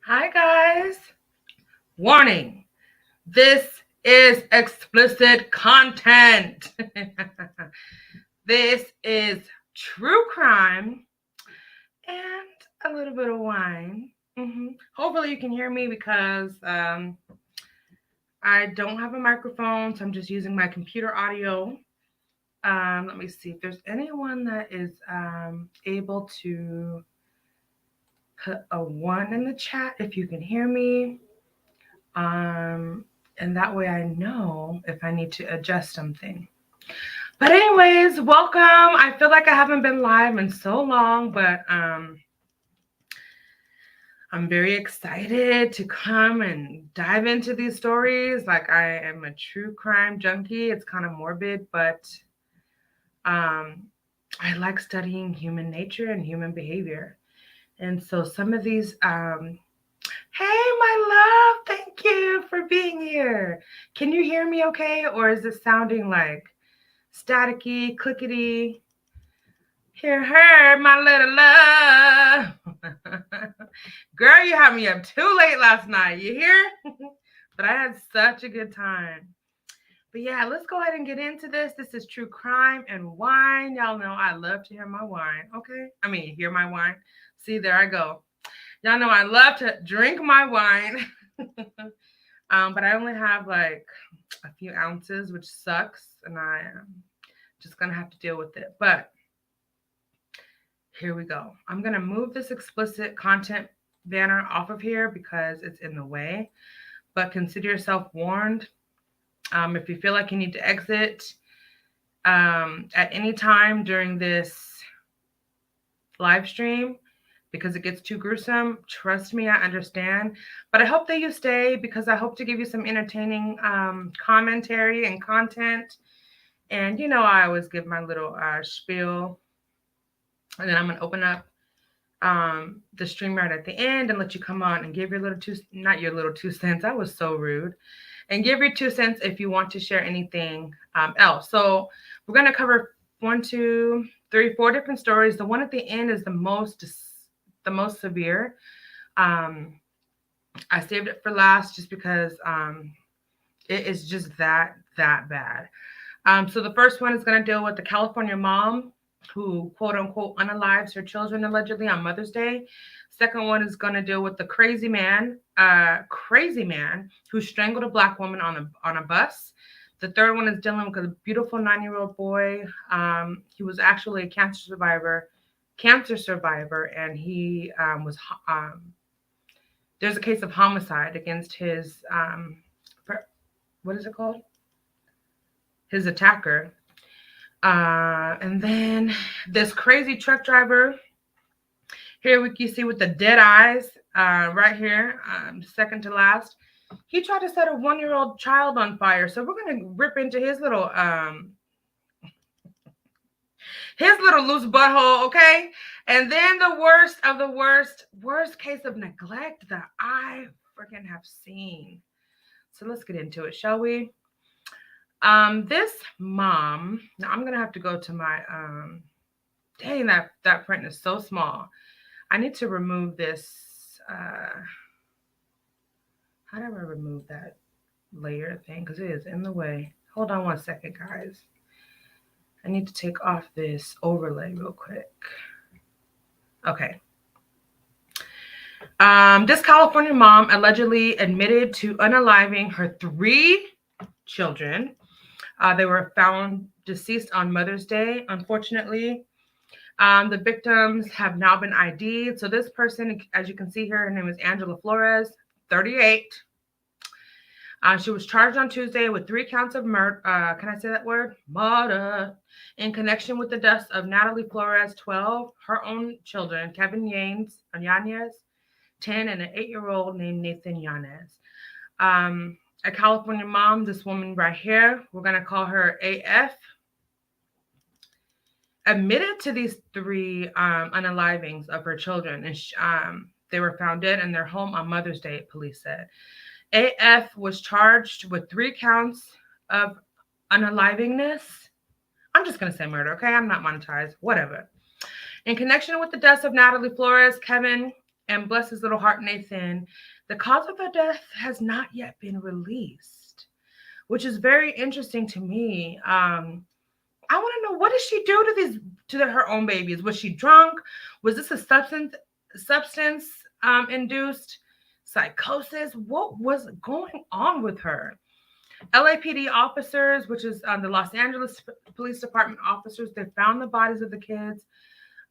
Hi guys, warning, this is explicit content. This is true crime and a little bit of wine. Hopefully you can hear me because I don't have a microphone, so I'm just using my computer audio. Let me see if there's anyone that is able to put a 1 in the chat if you can hear me. And that way I know if I need to adjust something. But anyways, welcome. I feel like I haven't been live in so long, but I'm very excited to come and dive into these stories. Like, I am a true crime junkie. It's kind of morbid, but I like studying human nature and human behavior. And so some of these hey, my love, thank you for being here. Can you hear me okay? Or is it sounding like staticky, clickety? Hear her, my little love. Girl, you had me up too late last night. You hear? But I had such a good time. But yeah, let's go ahead and get into this. This is true crime and wine. Y'all know I love to hear my wine, okay? I mean, hear my wine. See, there I go. Y'all know I love to drink my wine, but I only have like a few ounces, which sucks, and I am just going to have to deal with it. But here we go. I'm going to move this explicit content banner off of here because it's in the way, but consider yourself warned. If you feel like you need to exit at any time during this live stream, because it gets too gruesome, trust me, I understand. But I hope that you stay because I hope to give you some entertaining commentary and content. And, you know, I always give my little spiel. And then I'm going to open up the stream right at the end and let you come on and give your little not your little 2 cents. I was so rude. And give your 2 cents if you want to share anything else. So we're going to cover 1, 2, 3, 4 different stories. The one at the end is the most severe. I saved it for last just because it is just that bad. So the first one is going to deal with the California mom who, quote unquote, unalives her children allegedly on Mother's Day. Second one is going to deal with the crazy man who strangled a Black woman on a bus. The third one is dealing with a beautiful 9-year-old boy. He was actually a cancer survivor, and he was there's a case of homicide against his what is it called? His attacker. And then this crazy truck driver here you see with the dead eyes right here, second to last. He tried to set a 1-year-old child on fire. So we're going to rip into his little loose butthole, okay? And then the worst of the worst case of neglect that I freaking have seen. So let's get into it, shall we? This mom, now I'm going to have to go to my, dang, that print is so small. I need to remove this. How do I remove that layer thing? Because it is in the way. Hold on 1 second, guys. I need to take off this overlay real quick. Okay. This California mom allegedly admitted to unaliving her 3 children. They were found deceased on Mother's Day, unfortunately. The victims have now been ID'd. So this person, as you can see here, her name is Angela Flores, 38. She was charged on Tuesday with 3 counts of murder. Can I say that word? Murder. In connection with the deaths of Natalie Flores, 12, her own children, Kevin Yanez, 10, and an 8-year-old named Nathan Yanez. A California mom, this woman right here, we're going to call her AF, admitted to these 3 unalivings of her children. And they were found dead in their home on Mother's Day, police said. AF was charged with 3 counts of unalivingness. I'm just going to say murder, okay? I'm not monetized, whatever. In connection with the deaths of Natalie Flores, Kevin, and bless his little heart, Nathan, the cause of her death has not yet been released, which is very interesting to me. I want to know, what did she do to her own babies? Was she drunk? Was this a substance induced psychosis? What was going on with her? LAPD officers, which is the Los Angeles Police Department officers, they found the bodies of the kids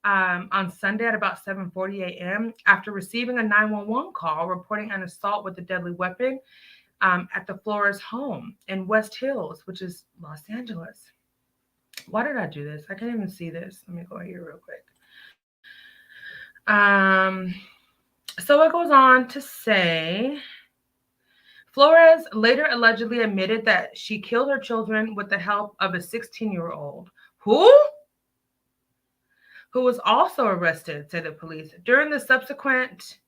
on Sunday at about 7:40 a.m. after receiving a 911 call reporting an assault with a deadly weapon at the Flores home in West Hills, which is Los Angeles. Why did I do this? I can't even see this. Let me go here real quick. So it goes on to say, Flores later allegedly admitted that she killed her children with the help of a 16-year-old who was also arrested, said the police. During the subsequent,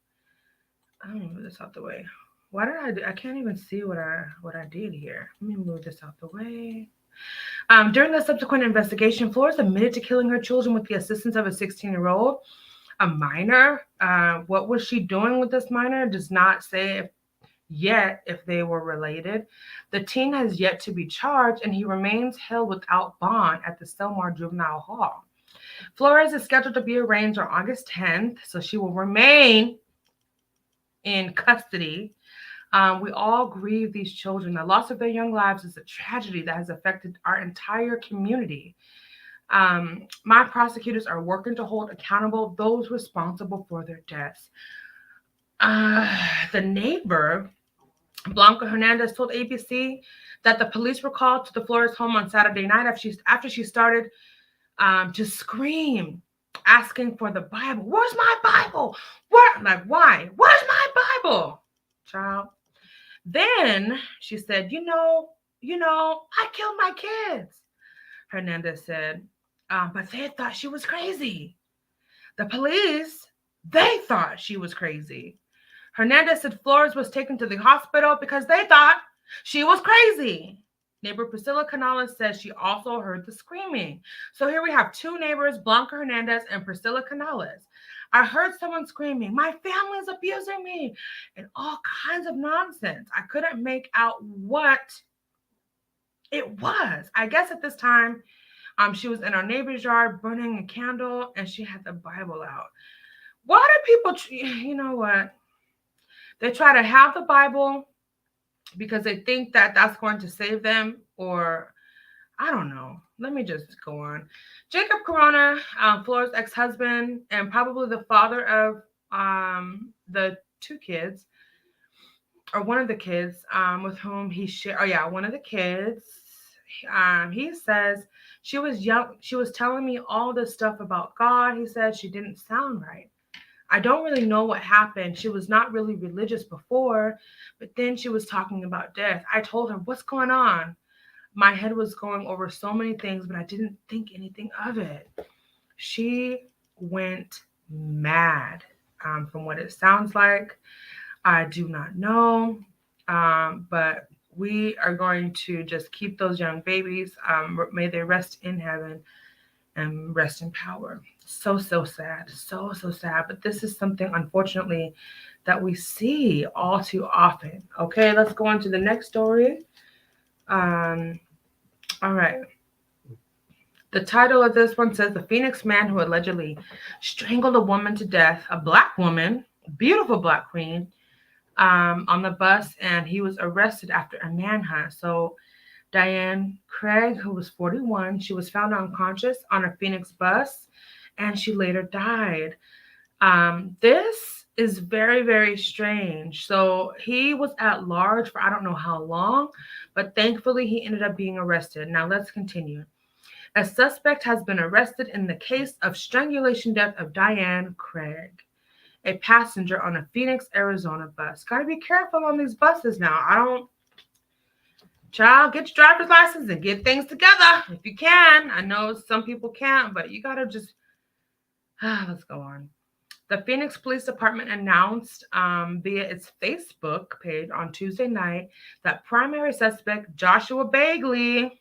I'm gonna move this out the way. Why did I do? I can't even see what I did here. Let me move this out the way. During the subsequent investigation, Flores admitted to killing her children with the assistance of a 16-year-old, a minor. What was she doing with this minor? It does not say if they were related. The teen has yet to be charged, and he remains held without bond at the Selmar Juvenile Hall. Flores is scheduled to be arraigned on August 10th, so she will remain in custody. We all grieve these children. The loss of their young lives is a tragedy that has affected our entire community. My prosecutors are working to hold accountable those responsible for their deaths. The neighbor, Blanca Hernandez, told ABC that the police were called to the Flores home on Saturday night after she started to scream, asking for the Bible. Where's my Bible? Why? Where's my Bible? Child. Then she said, you know, I killed my kids, Hernandez said, but they thought she was crazy. The police, they thought she was crazy. Hernandez said Flores was taken to the hospital because they thought she was crazy. Neighbor Priscilla Canales says she also heard the screaming. So here we have 2 neighbors, Blanca Hernandez and Priscilla Canales. I heard someone screaming, my family's abusing me, and all kinds of nonsense. I couldn't make out what it was. I guess at this time, she was in our neighbor's yard burning a candle, and she had the Bible out. Why do people, you know what? They try to have the Bible because they think that that's going to save them, or I don't know. Let me just go on. Jacob Corona, Flores' ex-husband, and probably the father of the 2 kids, or one of the kids with whom he shared. Oh yeah, one of the kids. He says she was young. She was telling me all this stuff about God. He said she didn't sound right. I don't really know what happened. She was not really religious before, but then she was talking about death. I told her, what's going on? My head was going over so many things, but I didn't think anything of it. She went mad. From what it sounds like, I do not know, but we are going to just keep those young babies. May they rest in heaven and rest in power. So sad. So sad. But this is something, unfortunately, that we see all too often. Okay, let's go on to the next story. All right. The title of this one says, the Phoenix man who allegedly strangled a woman to death, a Black woman, beautiful Black queen, on the bus, and he was arrested after a manhunt. So Diane Craig, who was 41, she was found unconscious on a Phoenix bus, and she later died. This is very, very strange. So he was at large for I don't know how long, but thankfully he ended up being arrested. Now let's continue. A suspect has been arrested in the case of strangulation death of Diane Craig, a passenger on a Phoenix, Arizona bus. Got to be careful on these buses now. Child, get your driver's license and get things together if you can. I know some people can't, but you got to just, let's go on. The Phoenix Police Department announced via its Facebook page on Tuesday night that primary suspect Joshua Bagley,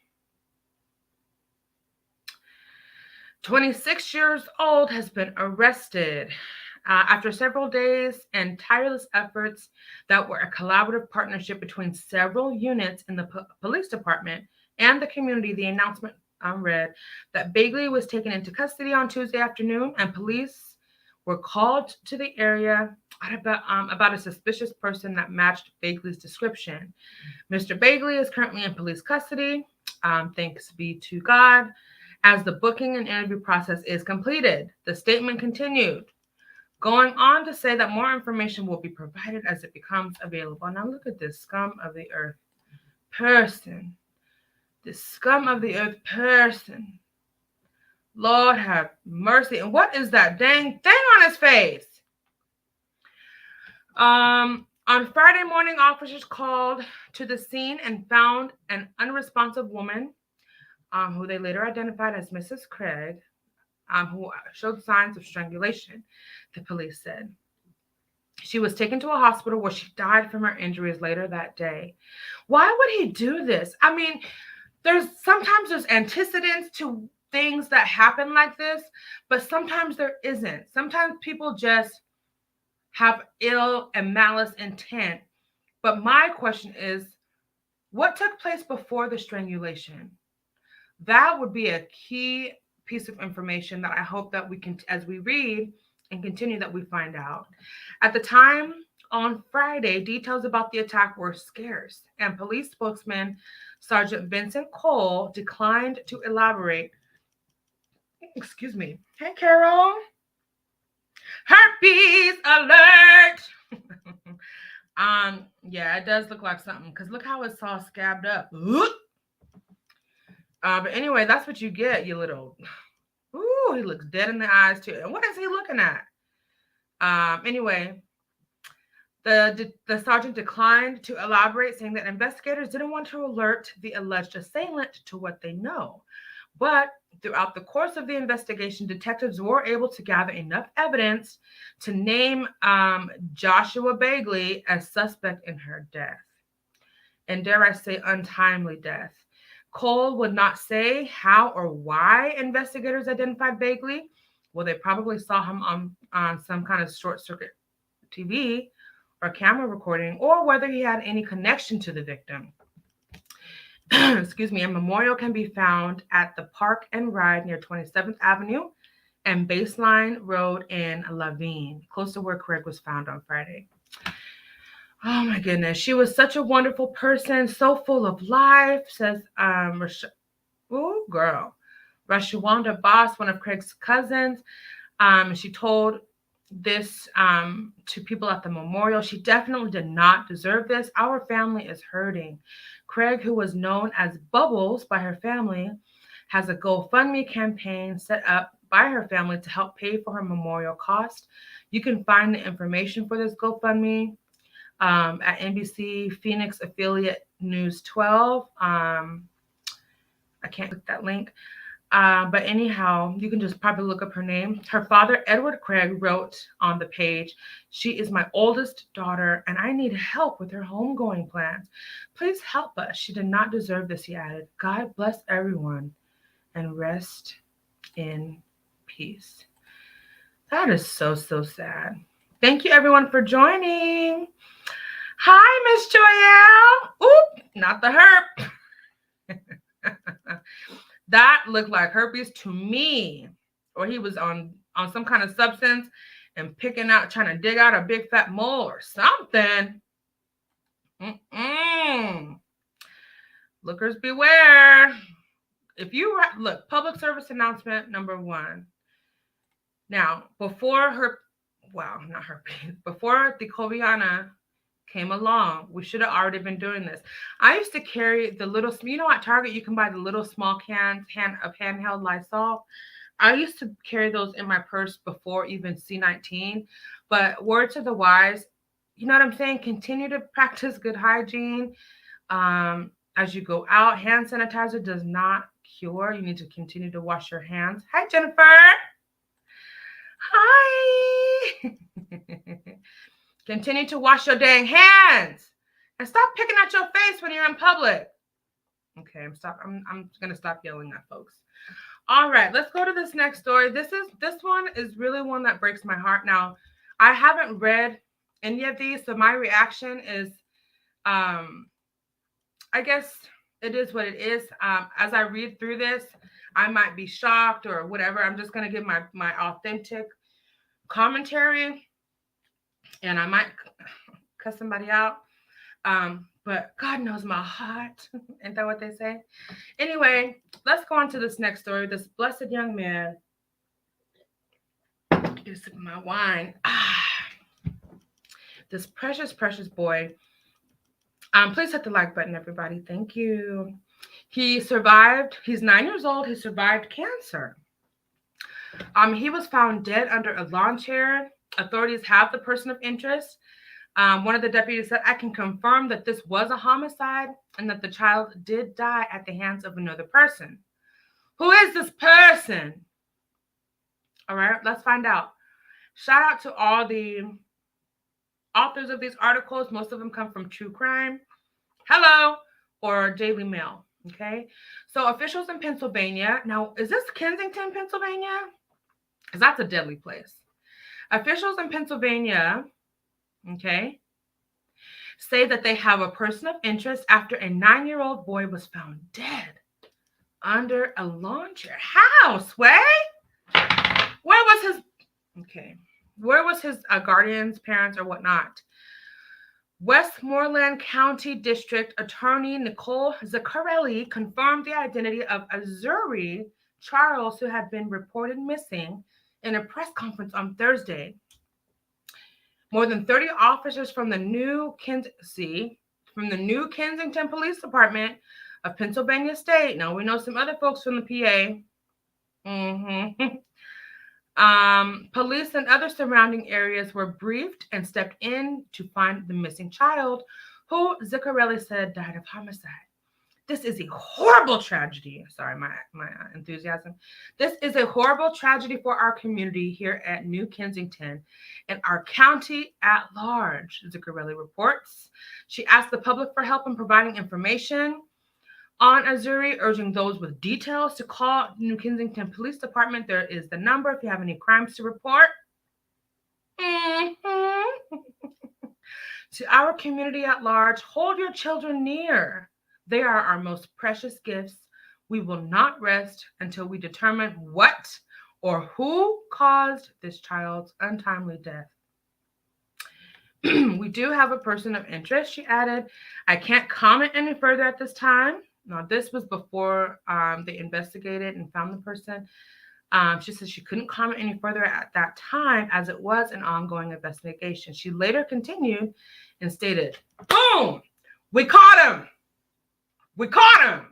26 years old, has been arrested after several days and tireless efforts that were a collaborative partnership between several units in the police department and the community. The announcement read that Bagley was taken into custody on Tuesday afternoon, and police were called to the area about a suspicious person that matched Bagley's description. Mr. Bagley is currently in police custody, thanks be to God, as the booking and interview process is completed. The statement continued, going on to say that more information will be provided as it becomes available. Now look at this scum of the earth person. This scum of the earth person. Lord have mercy. And what is that dang thing on his face? On Friday morning, officers called to the scene and found an unresponsive woman, who they later identified as Mrs. Craig, who showed signs of strangulation, the police said. She was taken to a hospital where she died from her injuries later that day. Why would he do this? I mean, sometimes there's antecedents to things that happen like this, but sometimes there isn't. Sometimes people just have ill and malice intent. But my question is, what took place before the strangulation? That would be a key piece of information that I hope that we can, as we read and continue, that we find out. At the time on Friday, details about the attack were scarce, and police spokesman Sergeant Vincent Cole declined to elaborate. Excuse me. Hey, Carol. Herpes alert. Yeah, it does look like something, because look how it's all scabbed up. But anyway, that's what you get, you little. Ooh, he looks dead in the eyes too. And what is he looking at? Anyway, the sergeant declined to elaborate, saying that investigators didn't want to alert the alleged assailant to what they know. But throughout the course of the investigation, detectives were able to gather enough evidence to name Joshua Bagley as suspect in her death. And dare I say, untimely death. Cole would not say how or why investigators identified Bagley. Well, they probably saw him on some kind of short circuit TV or camera recording, or whether he had any connection to the victim. Excuse me. A memorial can be found at the Park and Ride near 27th Avenue and Baseline Road in Laveen, close to where Craig was found on Friday. Oh my goodness. She was such a wonderful person, so full of life, says Rashawanda Boss, one of Craig's cousins. She told this to people at the memorial. She definitely did not deserve this. Our family is hurting. Craig, who was known as Bubbles by her family, has a GoFundMe campaign set up by her family to help pay for her memorial cost. You can find the information for this GoFundMe at NBC Phoenix affiliate News 12. I can't click that link. But anyhow, you can just probably look up her name. Her father, Edward Craig, wrote on the page, "She is my oldest daughter, and I need help with her homegoing plans. Please help us. She did not deserve this," he added. God bless everyone and rest in peace. That is so, so sad. Thank you, everyone, for joining. Hi, Miss Joyelle. Oop, not the herp. That looked like herpes to me. Or he was on some kind of substance and trying to dig out a big fat mole or something. Lookers beware. If you look, public service announcement number 1. Now, before her, well, not her, before the Coviana came along, we should have already been doing this. I used to carry the little, at Target you can buy the little small cans of handheld Lysol. I used to carry those in my purse before even C19. But word to the wise, you know what I'm saying? Continue to practice good hygiene. As you go out, hand sanitizer does not cure. You need to continue to wash your hands. Hi, Jennifer. Hi. Continue to wash your dang hands and stop picking at your face when you're in public. Okay, I'm gonna stop yelling at folks. All right, let's go to this next story. This one is really one that breaks my heart. Now, I haven't read any of these, so my reaction is, I guess it is what it is. As I read through this, I might be shocked or whatever. I'm just gonna give my authentic commentary, and I might cuss somebody out. But God knows my heart. Isn't that what they say? Anyway, let's go on to this next story. This blessed young man. Get a sip of my wine. This precious, precious boy. Please hit the like button, everybody. Thank you. He survived. He's 9 years old. He survived cancer. He was found dead under a lawn chair. Authorities have the person of interest. One of the deputies said, I can confirm that this was a homicide and that the child did die at the hands of another person. Who is this person? All right, let's find out. Shout out to all the authors of these articles. Most of them come from True Crime, Hello, or Daily Mail. Okay, so officials in Pennsylvania. Now, is this Kensington, Pennsylvania? Because that's a deadly place. Officials in Pennsylvania, okay, say that they have a person of interest after a 9-year-old boy was found dead under a lawn chair. How, Sway? Where was his guardians, parents, or whatnot? Westmoreland County District Attorney Nicole Zaccarelli confirmed the identity of Azuri Charles, who had been reported missing, in a press conference on Thursday. More than 30 officers from the New Kensington Police Department of Pennsylvania State. Now, we know some other folks from the PA. Police and other surrounding areas were briefed and stepped in to find the missing child, who Zaccarelli said died of homicide. This is a horrible tragedy. Sorry, my enthusiasm. This is a horrible tragedy for our community here at New Kensington and our county at large, Zaccarelli reports. She asked the public for help in providing information on Azuri, urging those with details to call New Kensington Police Department. There is the number if you have any crimes to report. To our community at large, hold your children near. They are our most precious gifts. We will not rest until we determine what or who caused this child's untimely death. We do have a person of interest, she added. I can't comment any further at this time. Now, this was before they investigated and found the person. She said she couldn't comment any further at that time as it was an ongoing investigation. She later continued and stated, boom, we caught him. We caught him.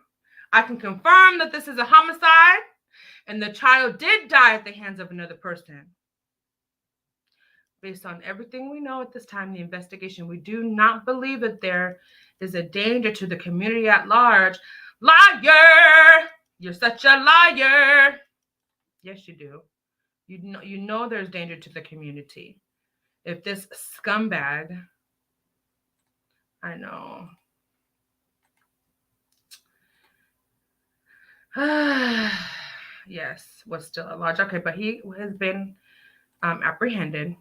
I can confirm that this is a homicide and the child did die at the hands of another person. Based on everything we know at this time, the investigation, we do not believe that there is a danger to the community at large. Liar! You're such a liar. Yes, you do. You know there's danger to the community. If this scumbag, I know. Yes, was still at large. Okay, but he has been apprehended.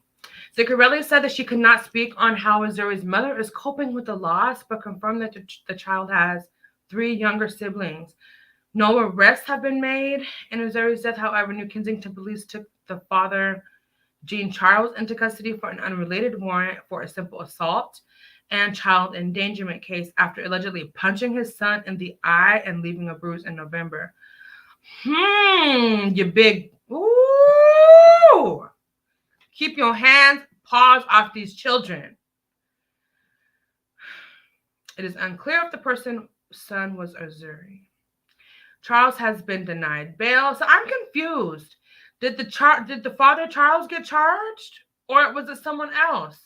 Zaccarelli said that she could not speak on how Azuri's mother is coping with the loss, but confirmed that the child has 3 younger siblings. No arrests have been made in Azuri's death. However, New Kensington police took the father, Jean Charles, into custody for an unrelated warrant for a simple assault and child endangerment case after allegedly punching his son in the eye and leaving a bruise in November. You big Ooh! Keep your hands, paws off these children. It is unclear if the person's son was Azuri. Charles has been denied bail, so I'm confused. Did the father Charles get charged, or was it someone else?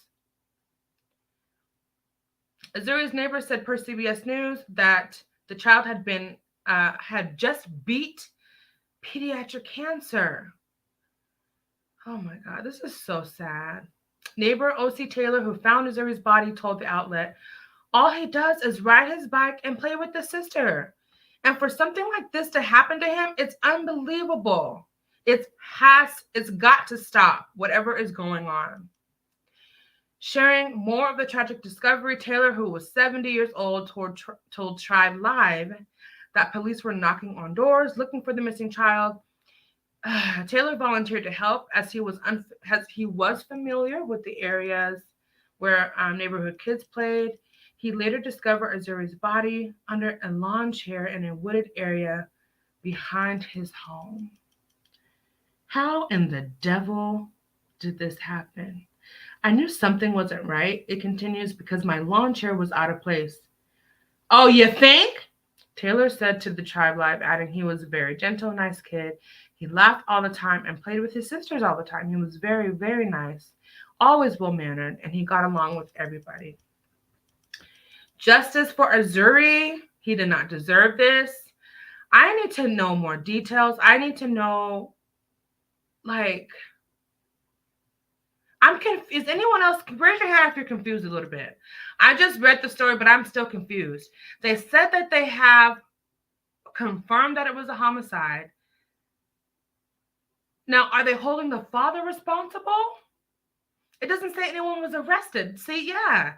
Azuri's neighbor said per CBS News that the child had just beat pediatric cancer. Oh my God, this is so sad. Neighbor O.C. Taylor, who found Azuri's body, told the outlet, all he does is ride his bike and play with his sister. And for something like this to happen to him, it's unbelievable. It's got to stop, whatever is going on. Sharing more of the tragic discovery, Taylor, who was 70 years old, told Tribe Live that police were knocking on doors looking for the missing child. Taylor volunteered to help as he was familiar with the areas where neighborhood kids played. He later discovered Azuri's body under a lawn chair in a wooded area behind his home. How in the devil did this happen? I knew something wasn't right, it continues, because my lawn chair was out of place. Oh, you think? Taylor said to the Tribe Live, adding he was a very gentle, nice kid. He laughed all the time and played with his sisters all the time. He was very, very nice, always well-mannered, and he got along with everybody. Justice for Azuri. He did not deserve this. I need to know more details. I need to know, I'm confused. Is anyone else? Raise your hand if you're confused a little bit. I just read the story, but I'm still confused. They said that they have confirmed that it was a homicide. Now, are they holding the father responsible? It doesn't say anyone was arrested. See, yeah.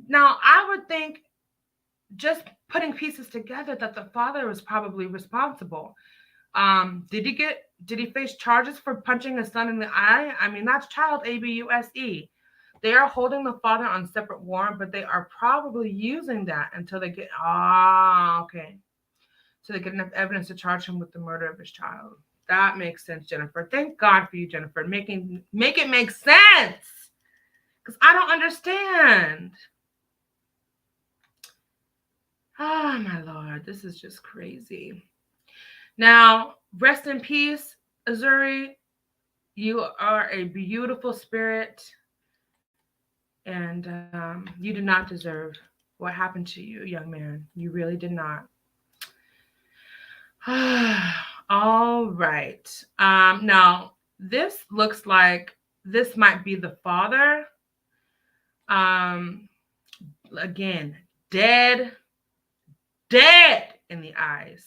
Now, I would think, just putting pieces together, that the father was probably responsible. Did he face charges for punching his son in the eye? I mean, that's child abuse. They are holding the father on separate warrant, but they are probably using that until they get okay. So they get enough evidence to charge him with the murder of his child. That makes sense, Jennifer. Thank God for you, Jennifer. Make it make sense. Because I don't understand. My Lord, this is just crazy. Now, rest in peace, Azuri. You are a beautiful spirit, and you did not deserve what happened to you, young man. You really did not. All right. Now, this looks like this might be the father. Again, dead in the eyes.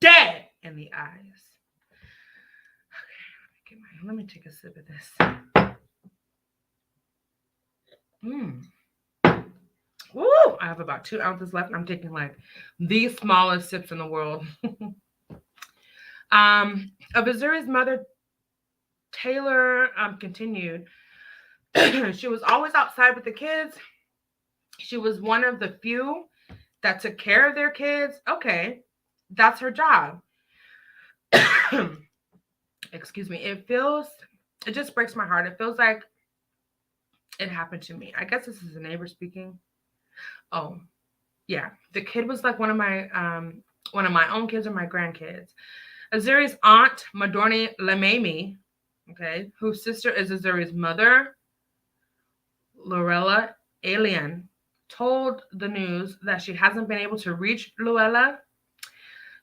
Dead in the eyes. Okay, let me take a sip of this. Woo! I have about 2 ounces left, and I'm taking like the smallest sips in the world. Of Azuri's mother, Taylor continued. She was always outside with the kids. She was one of the few that took care of their kids. Okay, that's her job. Excuse me. It just breaks my heart. It feels like it happened to me. I guess this is a neighbor speaking. Oh, yeah. The kid was like one of my own kids or my grandkids. Azuri's aunt, Madorni Lemami, okay, whose sister is Azuri's mother, Lorella Alien, told the news that she hasn't been able to reach Luella.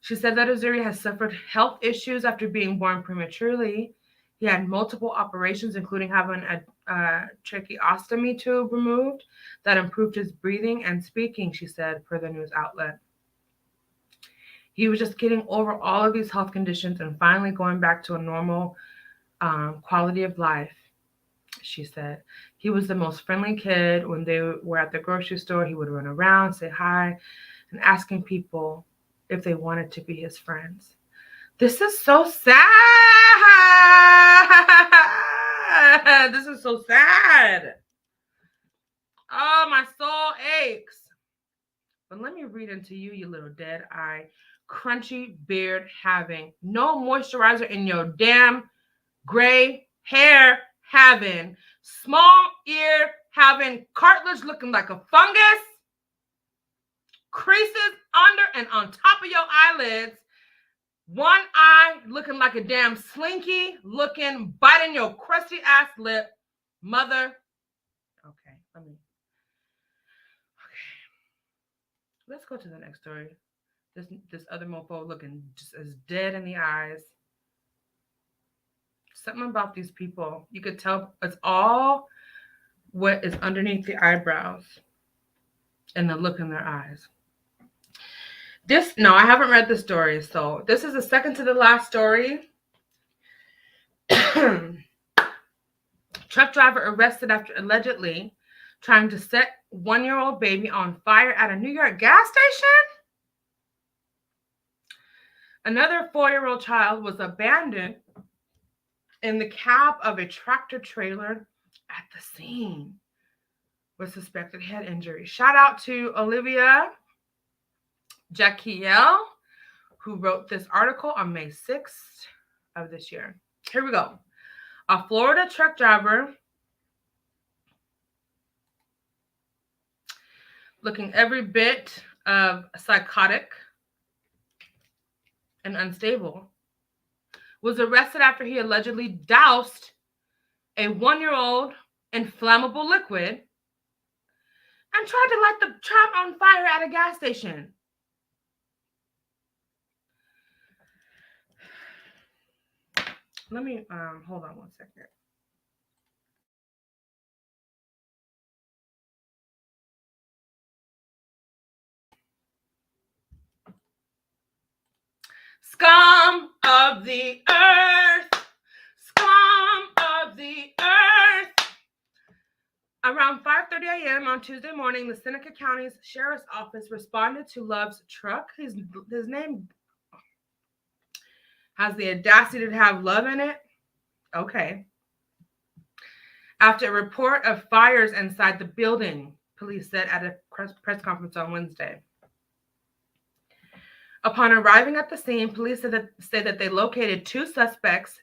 She said that Azuri has suffered health issues after being born prematurely. He had multiple operations, including having a tracheostomy tube removed that improved his breathing and speaking, she said, per the news outlet. He was just getting over all of these health conditions and finally going back to a normal quality of life, she said. He was the most friendly kid. When they were at the grocery store, he would run around, say hi, and asking people if they wanted to be his friends. This is so sad. This is so sad. Oh, my soul aches. But let me read into you, you little dead eye crunchy beard having, no moisturizer in your damn gray hair having, small ear having, cartilage looking like a fungus, creases under and on top of your eyelids, one eye looking like a damn slinky, looking, biting your crusty ass lip, mother. Okay, let's go to the next story. This other mofo looking just as dead in the eyes. Something about these people, you could tell it's all what is underneath the eyebrows and the look in their eyes. No, I haven't read the story, so this is the second to the last story. Truck driver arrested after allegedly trying to set 1-year-old baby on fire at a New York gas station. Another 4-year-old child was abandoned in the cab of a tractor trailer at the scene with suspected head injury. Shout out to Olivia Jacquiel, who wrote this article on May 6th of this year. Here we go. A Florida truck driver, looking every bit of psychotic and unstable, was arrested after he allegedly doused a 1-year-old in flammable liquid and tried to light the child on fire at a gas station. Let me hold on one second. Scum of the earth, scum of the earth. Around 5:30 a.m. on Tuesday morning, the Seneca County's Sheriff's Office responded to Love's truck. His name has the audacity to have love in it. Okay. After a report of fires inside the building, police said at a press conference on Wednesday. Upon arriving at the scene, police said that they located 2 suspects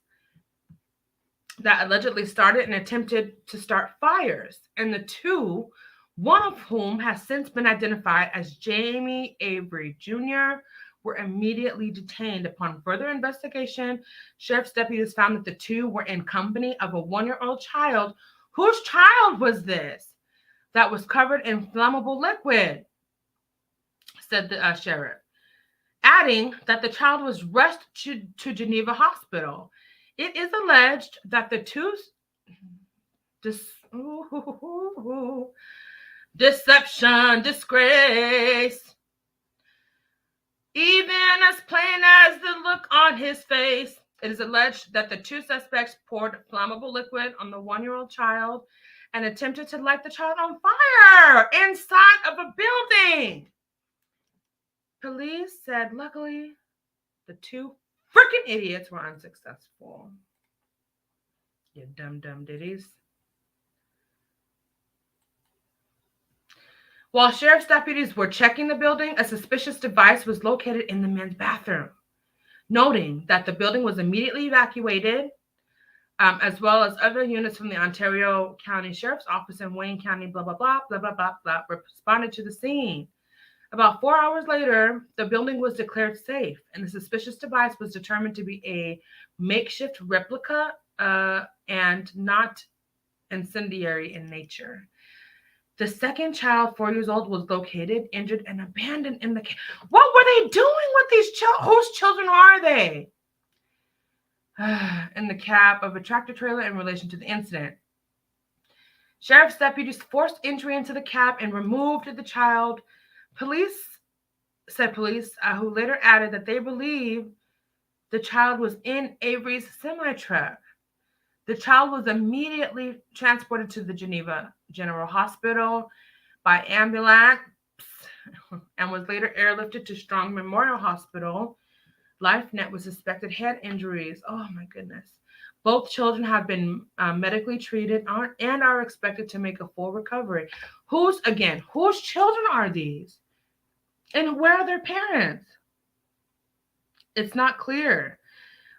that allegedly started and attempted to start fires, and the 2, one of whom has since been identified as Jamie Avery Jr., were immediately detained. Upon further investigation, sheriff's deputies found that the 2 were in company of a 1-year-old child. Whose child was this? That was covered in flammable liquid, said the sheriff, adding that the child was rushed to Geneva Hospital. It is alleged that the 2 deception, disgrace, even as plain as the look on his face. It is alleged that the 2 suspects poured flammable liquid on the 1-year-old child and attempted to light the child on fire inside of a building. Police said, luckily, the 2 freaking idiots were unsuccessful. You dumb ditties. While sheriff's deputies were checking the building, a suspicious device was located in the men's bathroom, noting that the building was immediately evacuated, as well as other units from the Ontario County Sheriff's Office and Wayne County, blah, blah, blah, blah, blah, blah, blah, responded to the scene. About 4 hours later, the building was declared safe, and the suspicious device was determined to be a makeshift replica and not incendiary in nature. The second child, 4 years old, was located, injured, and abandoned in the... What were they doing with these children? Whose children are they? In the cab of a tractor trailer in relation to the incident. Sheriff's deputies forced entry into the cab and removed the child. Police, who later added that they believe the child was in Avery's semi-truck. The child was immediately transported to the Geneva General Hospital by ambulance and was later airlifted to Strong Memorial Hospital. LifeNet with suspected head injuries. Oh my goodness. Both children have been medically treated and are expected to make a full recovery. Whose children are these? And where are their parents? It's not clear.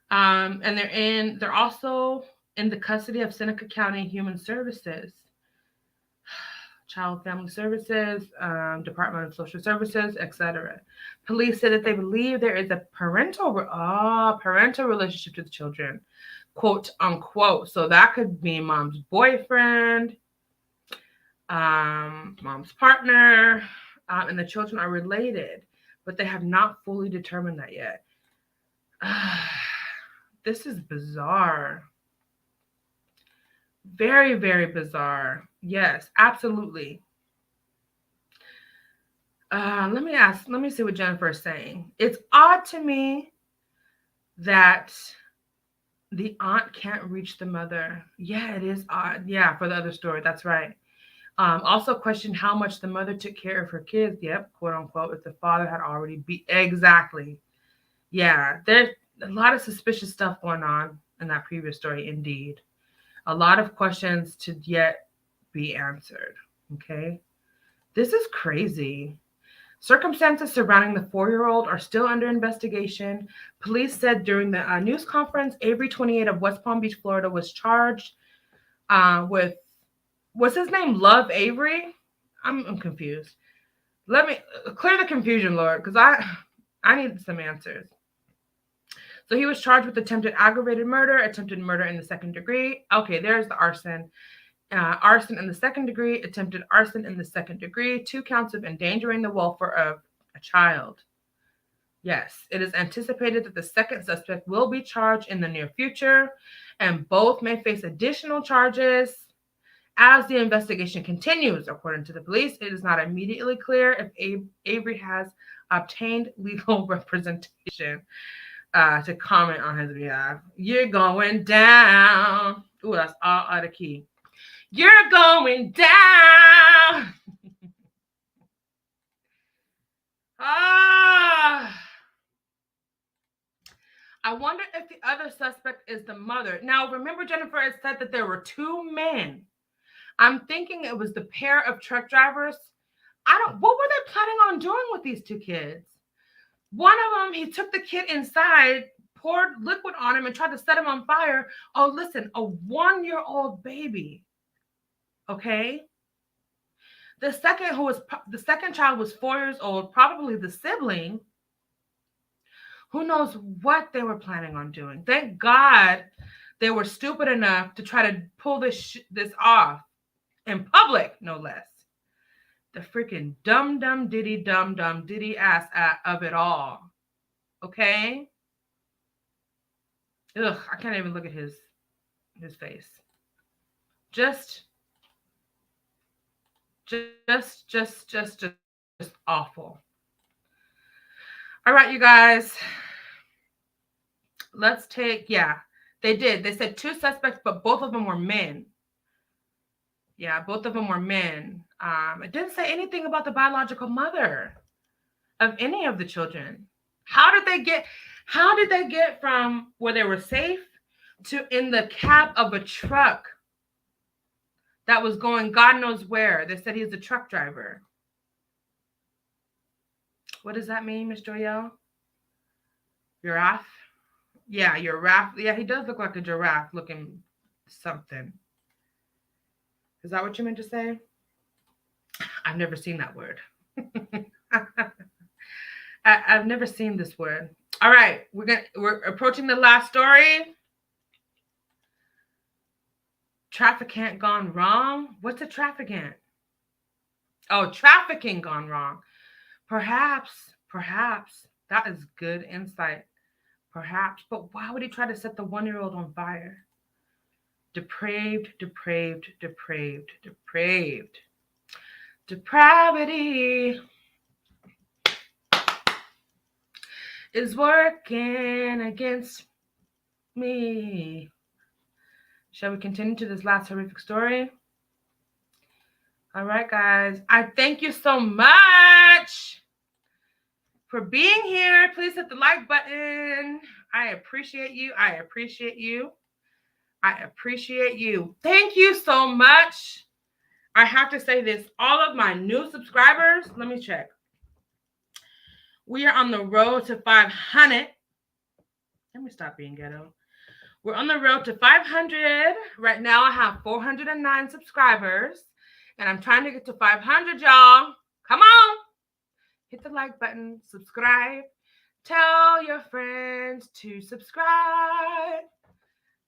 And they're also in the custody of Seneca County Human Services, Child Family Services, Department of Social Services, etc. Police said that they believe there is a parental relationship to the children, quote unquote. So that could be mom's boyfriend, mom's partner, and the children are related, but they have not fully determined that yet. This is bizarre. Very, very bizarre. Yes, absolutely. Let me see what Jennifer is saying. It's odd to me that the aunt can't reach the mother. Yeah, it is odd. Yeah, for the other story. That's right. Also question how much the mother took care of her kids. Yep, quote unquote, if the father had already beat. Exactly. Yeah, there's a lot of suspicious stuff going on in that previous story, indeed. A lot of questions to yet be answered. Okay. This is crazy. Circumstances surrounding the 4-year-old are still under investigation. Police said during the news conference, Avery, 28, of West Palm Beach, Florida, was charged with, what's his name? Love Avery? I'm confused. Let me clear the confusion, Lord, because I need some answers. So he was charged with attempted aggravated murder, attempted murder in the second degree. Okay, there's the arson. Arson in the second degree, attempted arson in the second degree, 2 counts of endangering the welfare of a child. Yes, it is anticipated that the second suspect will be charged in the near future, and both may face additional charges as the investigation continues. According to the police, it is not immediately clear if Avery has obtained legal representation to comment on his behalf. You're going down. Ooh, that's all out of key. You're going down. I wonder if the other suspect is the mother. Now, remember, Jennifer had said that there were 2 men. I'm thinking it was the pair of truck drivers. What were they planning on doing with these 2 kids? One of them, he took the kid inside, poured liquid on him, and tried to set him on fire. Oh, listen, a 1-year-old baby. Okay. The second child was 4 years old, probably the sibling. Who knows what they were planning on doing? Thank God they were stupid enough to try to pull this off in public, no less. The freaking dumb diddy ass of it all. Okay? Ugh, I can't even look at his face. Just awful. All right, you guys. Let's take, yeah, they did. They said 2 suspects, but both of them were men. Yeah, both of them were men. It didn't say anything about the biological mother of any of the children. How did they get from where they were safe to in the cab of a truck that was going God knows where? They said he's a truck driver. What does that mean, Miss Joyelle? Giraffe? Yeah, giraffe. Yeah, he does look like a giraffe looking something. Is that what you meant to say? I've never seen that word. I've never seen this word. All right, we're approaching the last story. Trafficking gone wrong. What's a trafficking? Oh, trafficking gone wrong. Perhaps that is good insight. Perhaps, but why would he try to set the 1-year-old on fire? Depraved. Depravity is working against me. Shall we continue to this last horrific story? All right, guys. I thank you so much for being here. Please hit the like button. I appreciate you. Thank you so much. I have to say this. All of my new subscribers, let me check. We are on the road to 500. Let me stop being ghetto. We're on the road to 500. Right now, I have 409 subscribers, and I'm trying to get to 500, y'all. Come on. Hit the like button, subscribe. Tell your friends to subscribe.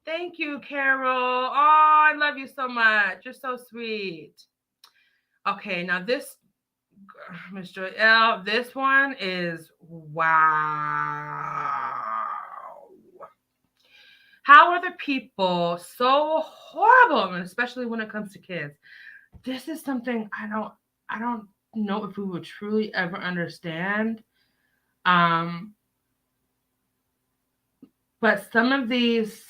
Thank you, Carol. Oh, I love you so much. You're so sweet. Okay, now this, Miss Joy L, this one is wow. How are the people so horrible, and especially when it comes to kids? This is something I don't know if we will truly ever understand. Um, but some of these,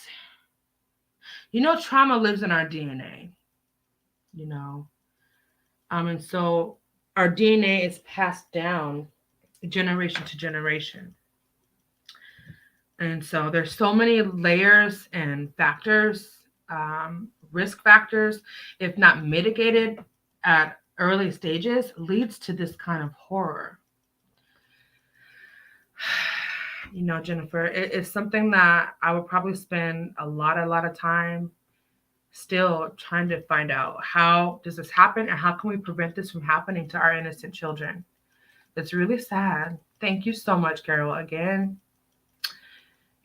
trauma lives in our DNA, you know. And so our DNA is passed down generation to generation. And so there's so many layers and factors, risk factors, if not mitigated at early stages, leads to this kind of horror. Jennifer, it's something that I would probably spend a lot of time still trying to find out, how does this happen and how can we prevent this from happening to our innocent children. It's really sad. Thank you so much, Carol, again.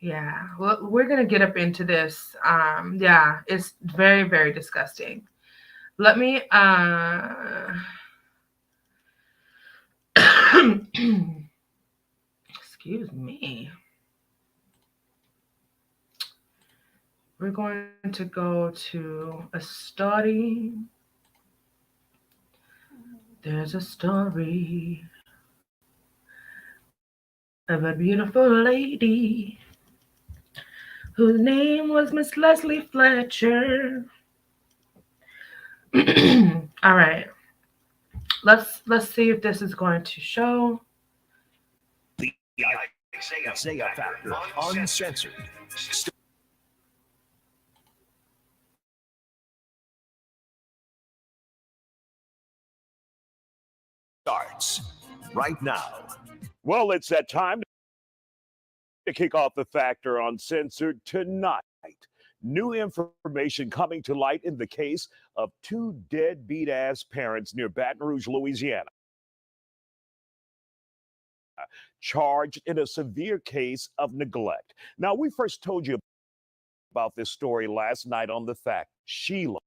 Yeah, well, we're gonna get up into this. Yeah, it's very, very disgusting. Let me excuse me. We're going to go to a story. There's a story of a beautiful lady whose name was Miss Leslie Fletcher. All right. Let's see if this is going to show. The Isaiah Factor Uncensored. Starts right now. Well, it's that time to kick off the Factor Uncensored tonight. New information coming to light in the case of two deadbeat-ass parents near Baton Rouge, Louisiana, charged in a severe case of neglect. Now, we first told you about this story last night on The Fact. Sheila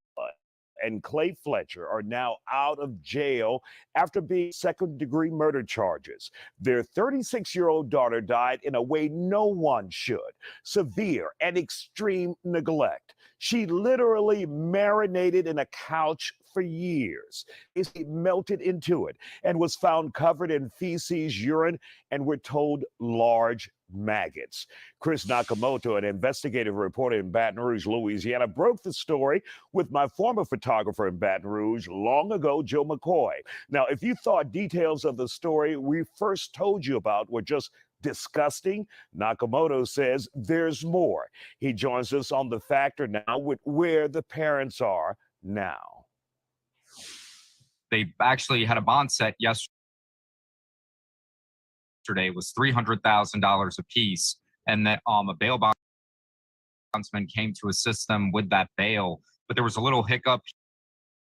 and Clay Fletcher are now out of jail after being second-degree murder charges. Their 36-year-old daughter died in a way no one should: severe and extreme neglect. She literally marinated in a couch for years. She melted into it and was found covered in feces, urine, and we're told large maggots. Chris Nakamoto, an investigative reporter in Baton Rouge, Louisiana, broke the story with my former photographer in Baton Rouge long ago, Joe McCoy. Now, if you thought details of the story we first told you about were just disgusting, Nakamoto says there's more. He joins us on The Factor now with where the parents are now. They actually had a bond set yesterday, was $300,000 apiece, and that a bail bondsman came to assist them with that bail. But there was a little hiccup.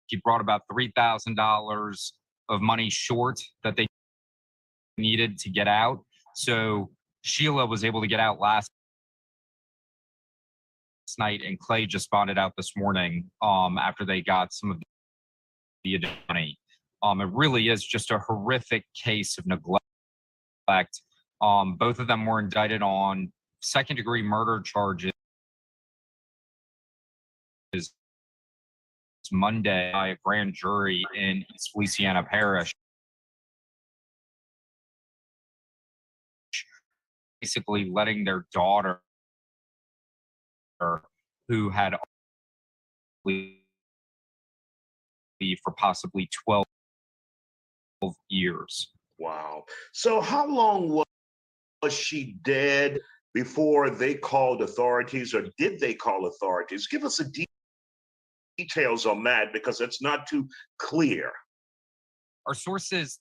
He brought about $3,000 of money short that they needed to get out. So Sheila was able to get out last night, and Clay just bonded out this morning after they got some of the money. It really is just a horrific case of neglect. Both of them were indicted on second-degree murder charges Monday by a grand jury in East Feliciana Parish, basically letting their daughter, who had for possibly 12 years. Wow. So how long was she dead before they called authorities, or did they call authorities? Give us the details on that, because it's not too clear. Our sources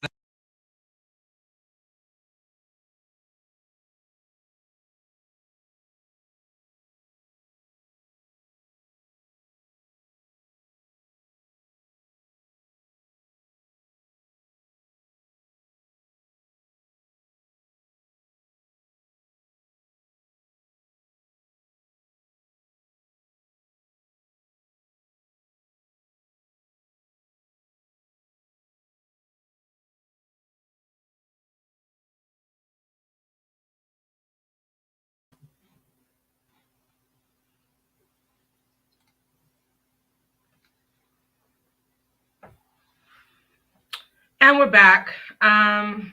And we're back. I'm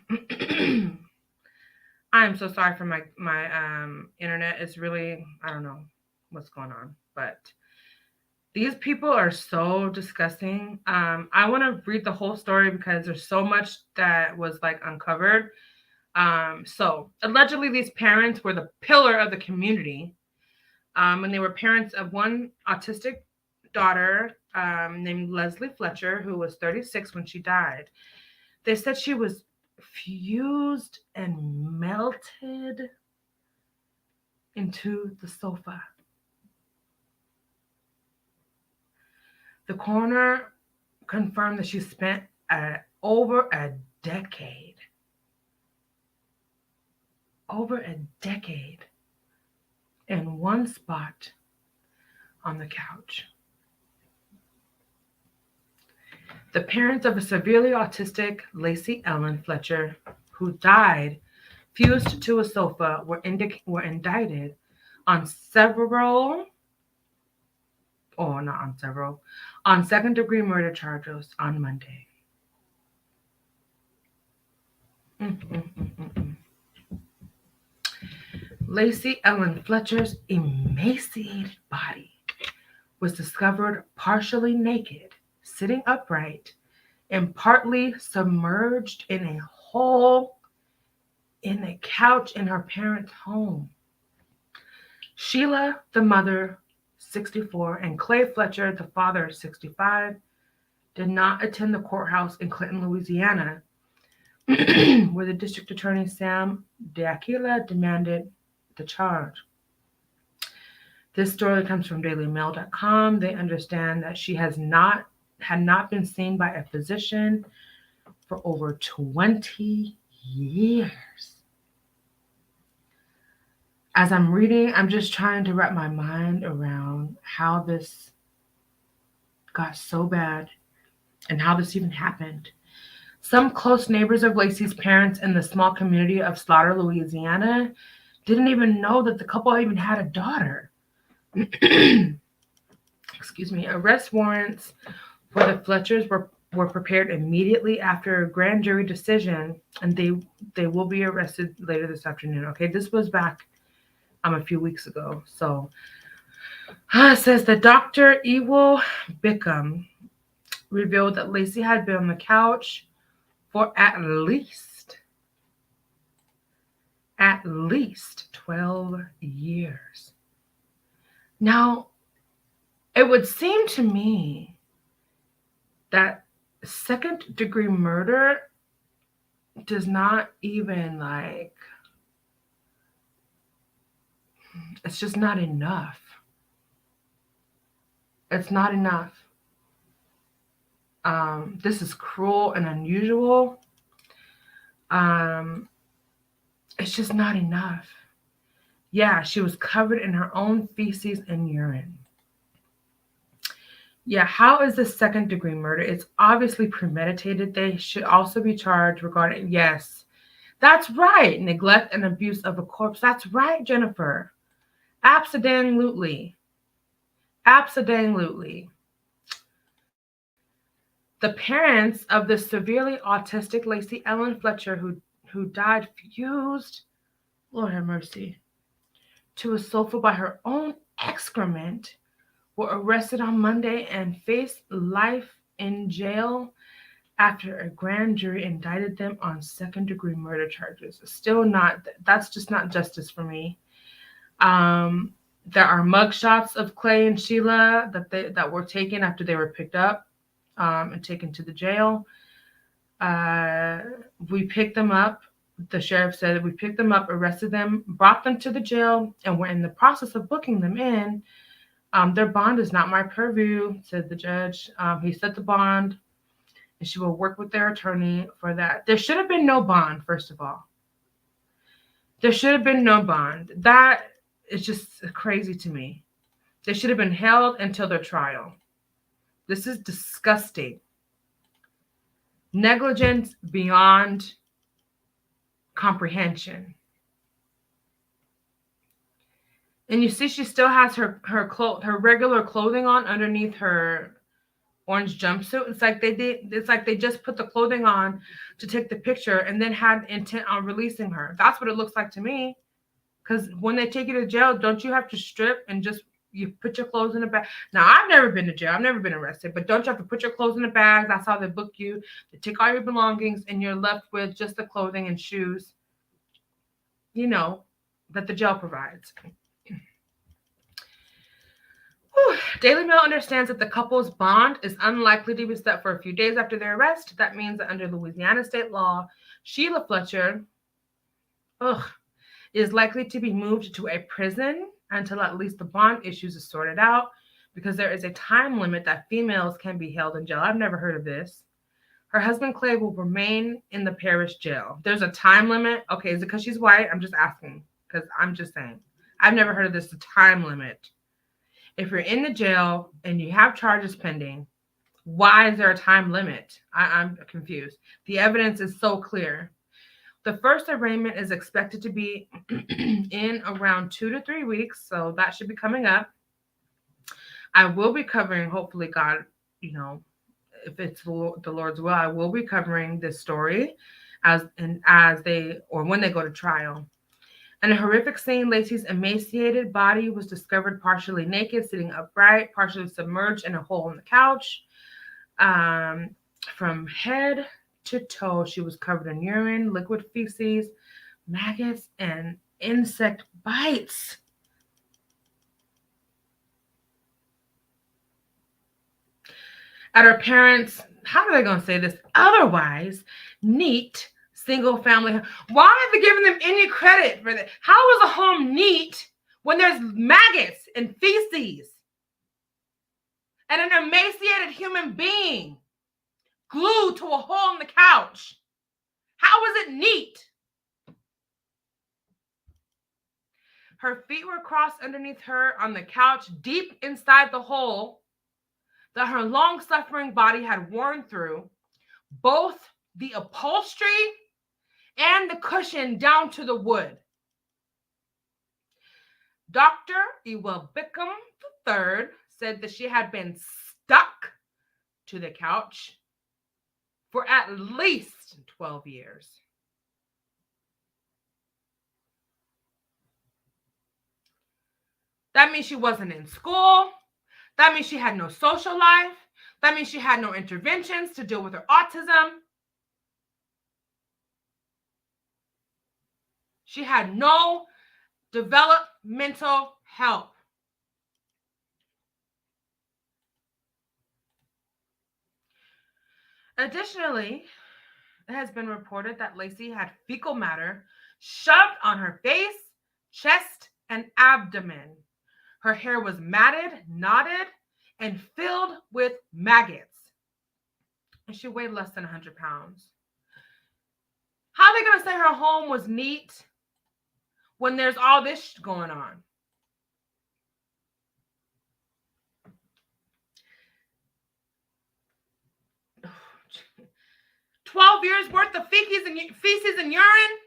so sorry for my internet. It's really, I don't know what's going on, but these people are so disgusting. I want to read the whole story because there's so much that was like uncovered. So allegedly, these parents were the pillar of the community, and they were parents of one autistic daughter named Leslie Fletcher, who was 36 when she died. They said she was fused and melted into the sofa. The coroner confirmed that she spent over a decade in one spot on the couch. The parents of a severely autistic Lacey Ellen Fletcher, who died fused to a sofa, were indicted on on second-degree murder charges on Monday. Lacey Ellen Fletcher's emaciated body was discovered partially naked, sitting upright, and partly submerged in a hole in a couch in her parents' home. Sheila, the mother, 64, and Clay Fletcher, the father, 65, did not attend the courthouse in Clinton, Louisiana, where the district attorney Sam D'Aquila demanded the charge. This story comes from dailymail.com. They understand that she had not been seen by a physician for over 20 years. As I'm reading, I'm just trying to wrap my mind around how this got so bad and how this even happened. Some close neighbors of Lacey's parents in the small community of Slaughter, Louisiana, didn't even know that the couple even had a daughter. Excuse me. Arrest warrants for the Fletchers were prepared immediately after a grand jury decision, and they will be arrested later this afternoon. Okay, this was back a few weeks ago. So it says that Dr. Ewell Bickham revealed that Lacey had been on the couch for at least 12 years. Now, it would seem to me that second-degree murder does not even it's just not enough. It's not enough. This is cruel and unusual. It's just not enough. Yeah, she was covered in her own feces and urine. Yeah, how is this second-degree murder? It's obviously premeditated. They should also be charged regarding, yes, that's right, neglect and abuse of a corpse. That's right, Jennifer. Absolutely. Absolutely. The parents of the severely autistic Lacey Ellen Fletcher, who died fused, Lord have mercy, to a sofa by her own excrement, were arrested on Monday and faced life in jail after a grand jury indicted them on second-degree murder charges. That's just not justice for me. There are mugshots of Clay and Sheila that were taken after they were picked up and taken to the jail. We picked them up. The sheriff said that we picked them up, arrested them, brought them to the jail, and we're in the process of booking them in. Their bond is not my purview, said the judge. He set the bond, and she will work with their attorney for that. There should have been no bond, first of all. There should have been no bond. That is just crazy to me. They should have been held until their trial. This is disgusting. Negligence beyond comprehension. And you see she still has her regular clothing on underneath her orange jumpsuit. It's like they just put the clothing on to take the picture and then had intent on releasing her. That's what it looks like to me. Because when they take you to jail, don't you have to strip and just you put your clothes in a bag? Now, I've never been to jail. I've never been arrested. But don't you have to put your clothes in a bag? That's how they book you. They take all your belongings and you're left with just the clothing and shoes, that the jail provides. Daily Mail understands that the couple's bond is unlikely to be set for a few days after their arrest. That means that under Louisiana state law, Sheila Fletcher is likely to be moved to a prison until at least the bond issues is sorted out, because there is a time limit that females can be held in jail. I've never heard of this. Her husband, Clay, will remain in the parish jail. There's a time limit. Okay, is it because she's white? I'm just asking, because I'm just saying. I've never heard of this, the time limit. If you're in the jail and you have charges pending, why is there a time limit? I'm confused. The evidence is so clear. The first arraignment is expected to be in around 2 to 3 weeks, so that should be coming up. I will be covering, hopefully, God, if it's the Lord's will, I will be covering this story when they go to trial. In a horrific scene, Lacey's emaciated body was discovered partially naked, sitting upright, partially submerged in a hole in the couch. From head to toe, she was covered in urine, liquid feces, maggots, and insect bites. At her parents', how are they going to say this? Otherwise, neat single family. Why are they giving them any credit for that? How is a home neat when there's maggots and feces and an emaciated human being glued to a hole in the couch? How is it neat? Her feet were crossed underneath her on the couch, deep inside the hole that her long-suffering body had worn through, both the upholstery and the cushion down to the wood. Dr. Ewell Bickham III said that she had been stuck to the couch for at least 12 years. That means she wasn't in school. That means she had no social life. That means she had no interventions to deal with her autism. She had no developmental help. Additionally, it has been reported that Lacey had fecal matter shoved on her face, chest, and abdomen. Her hair was matted, knotted, and filled with maggots. And she weighed less than 100 pounds. How are they going to say her home was neat when there's all this going on? Oh, 12 years worth of feces and urine,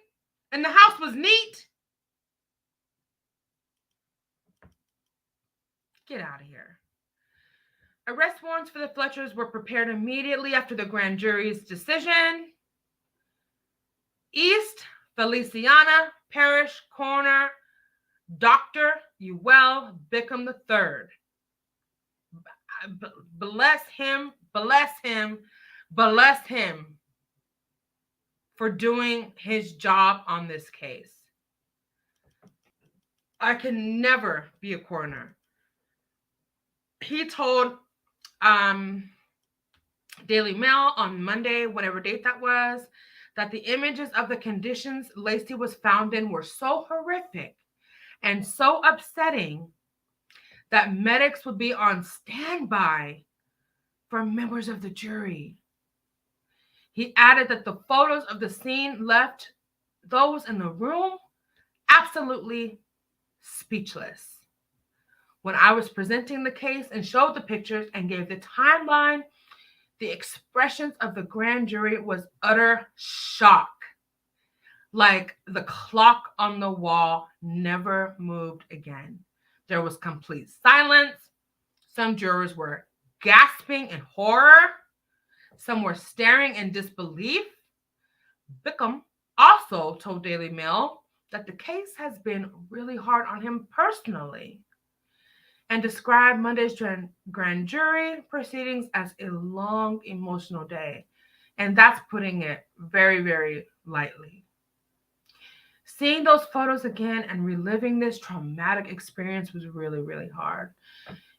and the house was neat? Get out of here. Arrest warrants for the Fletchers were prepared immediately after the grand jury's decision. East Feliciana Parish Coroner Dr. Ewell Bickham III. Bless him for doing his job on this case. I can never be a coroner. He told Daily Mail on Monday, whatever date that was, that the images of the conditions Lacey was found in were so horrific and so upsetting that medics would be on standby for members of the jury. He added that the photos of the scene left those in the room absolutely speechless. When I was presenting the case and showed the pictures and gave the timeline, the expressions of the grand jury was utter shock. Like the clock on the wall never moved again. There was complete silence. Some jurors were gasping in horror. Some were staring in disbelief. Bickham also told Daily Mail that the case has been really hard on him personally and described Monday's grand jury proceedings as a long, emotional day. And that's putting it very, very lightly. Seeing those photos again and reliving this traumatic experience was really, really hard.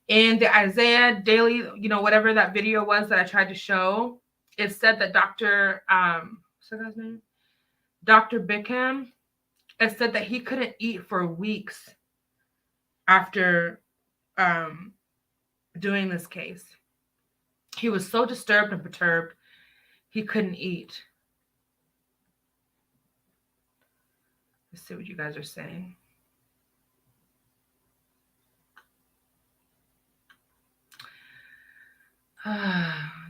In the Isaiah Daily, whatever that video was that I tried to show, it said that what's that guy's name? Dr. Bickham, it said that he couldn't eat for weeks after doing this case. He was so disturbed and perturbed, he couldn't eat. Let's see what you guys are saying.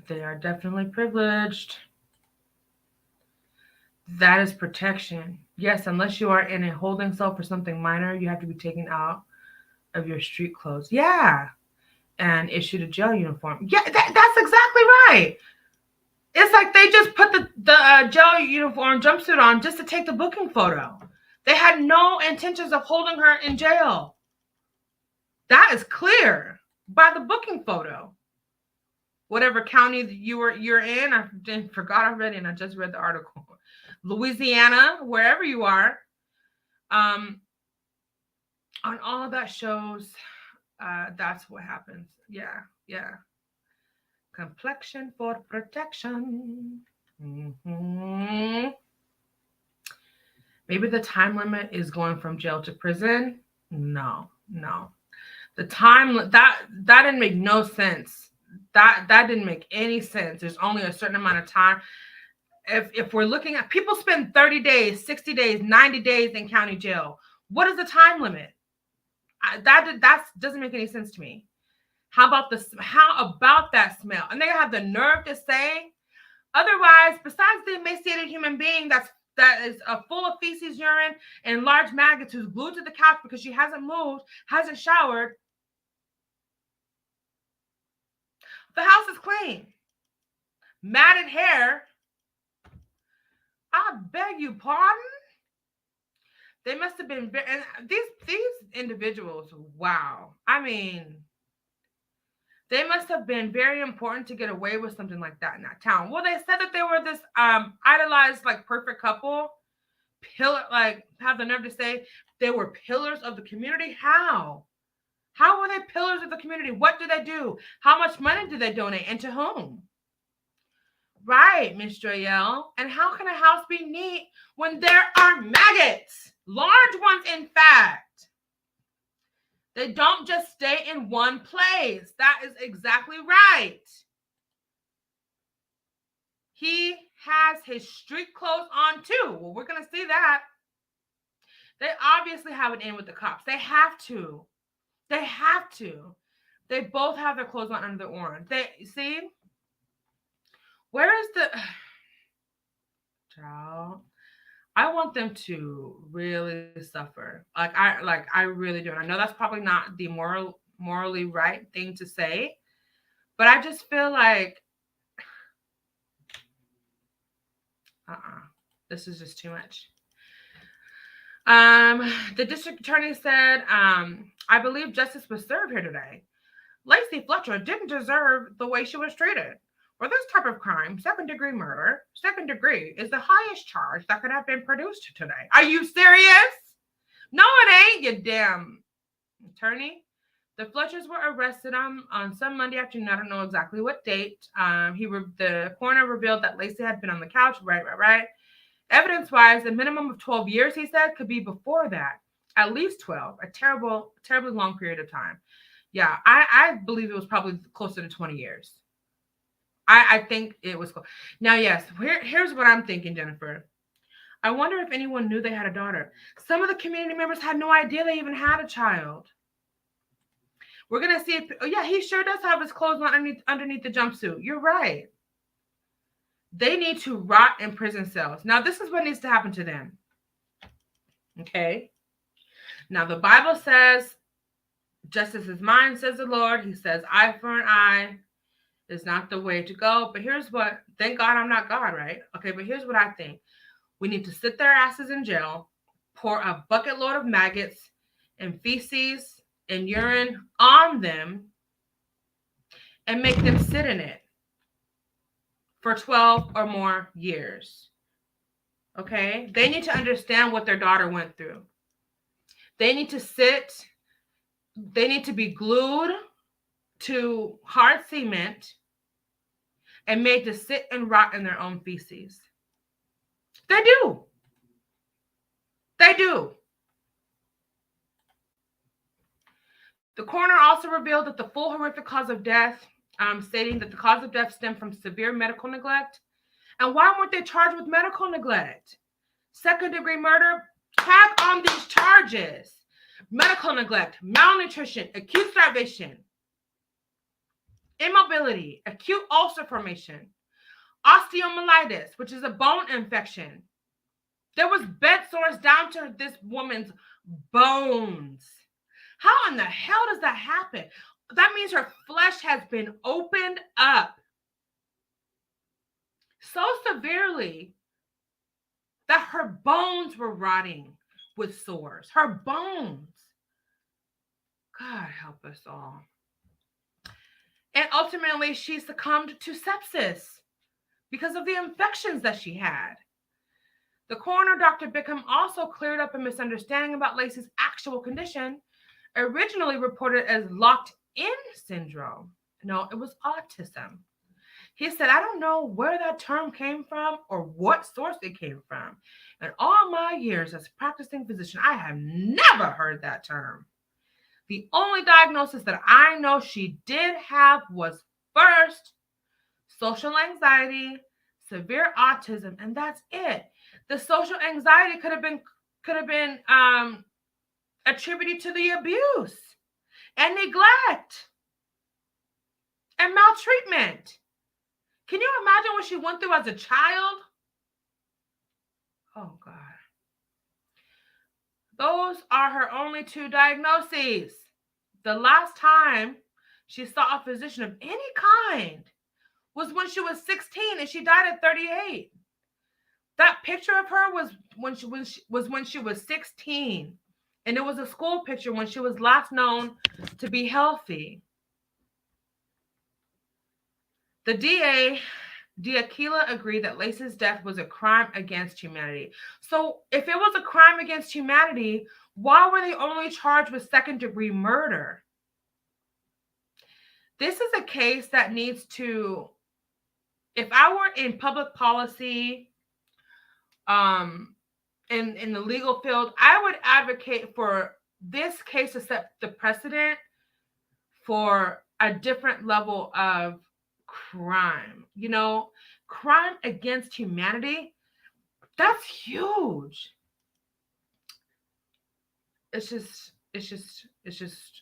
They are definitely privileged. That is protection. Yes, unless you are in a holding cell for something minor, you have to be taken out of your street clothes. Yeah. And issued a jail uniform. Yeah, that's exactly right. It's like they just put the jail uniform jumpsuit on just to take the booking photo. They had no intentions of holding her in jail. That is clear by the booking photo. Whatever county you're in, I forgot already, and I just read the article. Louisiana, wherever you are, on all of that shows, that's what happens. Yeah. Complexion for protection. Mm-hmm. Maybe the time limit is going from jail to prison. No. The time that didn't make no sense. That didn't make any sense. There's only a certain amount of time. If we're looking at people spend 30 days, 60 days, 90 days in county jail. What is the time limit? That doesn't make any sense to me. How about that smell? And they have the nerve to say, otherwise, besides the emaciated human being that is full of feces, urine, and large maggots who's glued to the couch because she hasn't moved, hasn't showered, the house is clean. Matted hair. I beg you pardon? They must have been very, and these individuals, wow. I mean, they must have been very important to get away with something like that in that town. Well, they said that they were this idolized, like, perfect couple. Have the nerve to say they were pillars of the community. How were they pillars of the community? What do they do? How much money do they donate, and to whom? Right, Miss Joyelle. And how can a house be neat when there are maggots? Large ones, in fact. They don't just stay in one place. That is exactly right. He has his street clothes on too. Well, we're going to see that. They obviously have it in with the cops. They have to. They both have their clothes on under the orange. See? Where is the child? I want them to really suffer. I really do. And I know that's probably not the morally right thing to say, but I just feel like this is just too much. The district attorney said, I believe justice was served here today. Lacey Fletcher didn't deserve the way she was treated. For this type of crime, second-degree murder, second degree is the highest charge that could have been produced today. Are you serious? No, it ain't, you damn attorney. The Fletchers were arrested on some Monday afternoon. I don't know exactly what date. The coroner revealed that Lacey had been on the couch. Right. Evidence-wise, a minimum of 12 years, he said, could be before that. At least 12. A terribly long period of time. Yeah, I believe it was probably closer to 20 years. I think it was cool. Now, yes, here's what I'm thinking, Jennifer. I wonder if anyone knew they had a daughter. Some of the community members had no idea they even had a child. We're going to see if, he sure does have his clothes on underneath the jumpsuit. You're right. They need to rot in prison cells. Now, this is what needs to happen to them. Okay? Now, the Bible says, justice is mine, says the Lord. He says, eye for an eye is not the way to go. But here's what, thank God I'm not God, right? Okay, but here's what I think. We need to sit their asses in jail, pour a bucket load of maggots and feces and urine on them, and make them sit in it for 12 or more years. Okay? They need to understand what their daughter went through. They need to be glued to hard cement and made to sit and rot in their own feces. They do. They do. The coroner also revealed that the full horrific cause of death, stating that the cause of death stemmed from severe medical neglect. And why weren't they charged with medical neglect? Second-degree murder, tag on these charges. Medical neglect, malnutrition, acute starvation, immobility, acute ulcer formation, osteomyelitis, which is a bone infection. There was bed sores down to this woman's bones. How in the hell does that happen? That means her flesh has been opened up so severely that her bones were rotting with sores. Her bones. God help us all. And ultimately, she succumbed to sepsis because of the infections that she had. The coroner, Dr. Bickham, also cleared up a misunderstanding about Lacey's actual condition, originally reported as locked-in syndrome. No, it was autism. He said, I don't know where that term came from or what source it came from. In all my years as a practicing physician, I have never heard that term. The only diagnosis that I know she did have was first social anxiety, severe autism, and that's it. The social anxiety could have been attributed to the abuse and neglect and maltreatment. Can you imagine what she went through as a child? Oh, God. Those are her only two diagnoses. The last time she saw a physician of any kind was when she was 16 and she died at 38. That picture of her was when she was 16. And it was a school picture when she was last known to be healthy. The DA, Diakila, agreed that Lacey's death was a crime against humanity. So if it was a crime against humanity, why were they only charged with second-degree murder? This is a case that needs to, if I were in public policy, in the legal field, I would advocate for this case to set the precedent for a different level of crime. You know, crime against humanity, that's huge. It's just,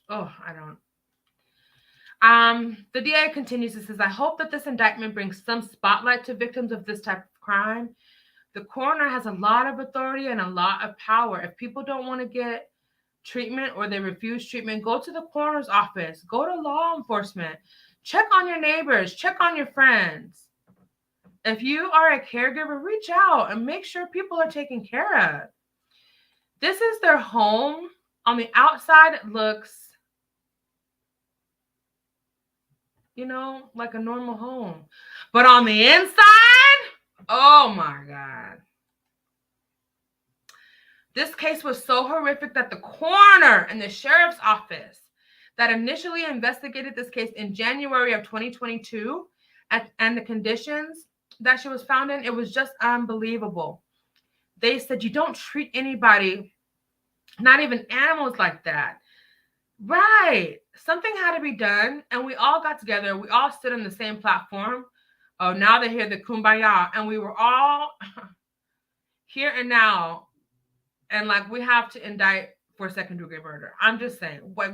oh, I don't. The DA continues and says, I hope that this indictment brings some spotlight to victims of this type of crime. The coroner has a lot of authority and a lot of power. If people don't want to get treatment or they refuse treatment, go to the coroner's office, go to law enforcement, check on your neighbors, check on your friends. If you are a caregiver, reach out and make sure people are taken care of. This is their home. On the outside, it looks, you know, like a normal home. But on the inside, oh my God. This case was so horrific that the coroner and the sheriff's office that initially investigated this case in January of 2022 and the conditions that she was found in, it was just unbelievable. They said, you don't treat anybody, not even animals, like that. Right. Something had to be done. And we all got together. We all stood on the same platform. Oh, now they hear the kumbaya. And we were all here and now. And like, we have to indict for second-degree murder. I'm just saying, like,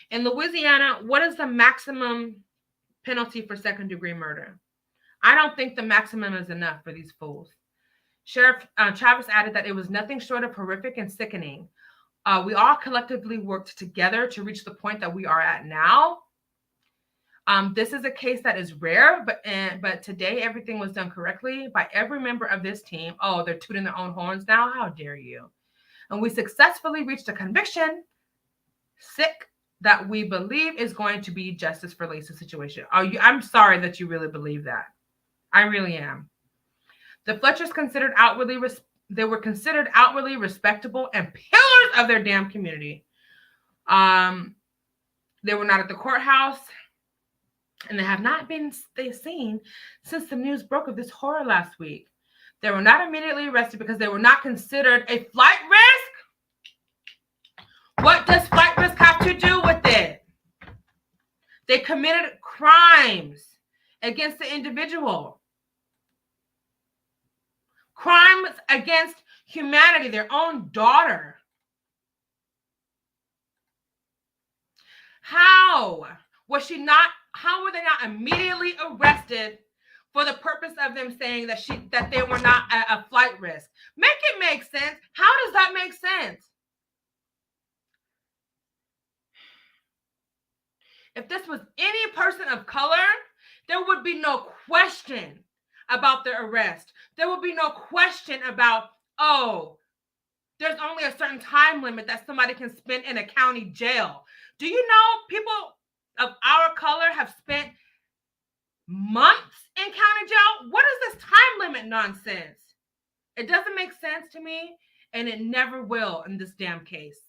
in Louisiana, what is the maximum penalty for second-degree murder? I don't think the maximum is enough for these fools. Sheriff Chavez added that it was nothing short of horrific and sickening. We all collectively worked together to reach the point that we are at now. This is a case that is rare, but today everything was done correctly by every member of this team. Oh, they're tooting their own horns now. How dare you? And we successfully reached a conviction, that we believe is going to be justice for Lisa's situation. I'm sorry that you really believe that. I really am. The Fletchers they were considered outwardly respectable and pillars of their damn community. They were not at the courthouse, and they have not been seen since the news broke of this horror last week. They were not immediately arrested because they were not considered a flight risk. What does flight risk have to do with it? They committed crimes against the individual. Crimes against humanity, their own daughter. How were they not immediately arrested for the purpose of them saying that they were not a flight risk? Make it make sense. How does that make sense? If this was any person of color, there would be no question about their arrest. There would be no question about, oh, there's only a certain time limit that somebody can spend in a county jail. Do you know people of our color have spent months in county jail? What is this time limit nonsense? It doesn't make sense to me, and it never will in this damn case.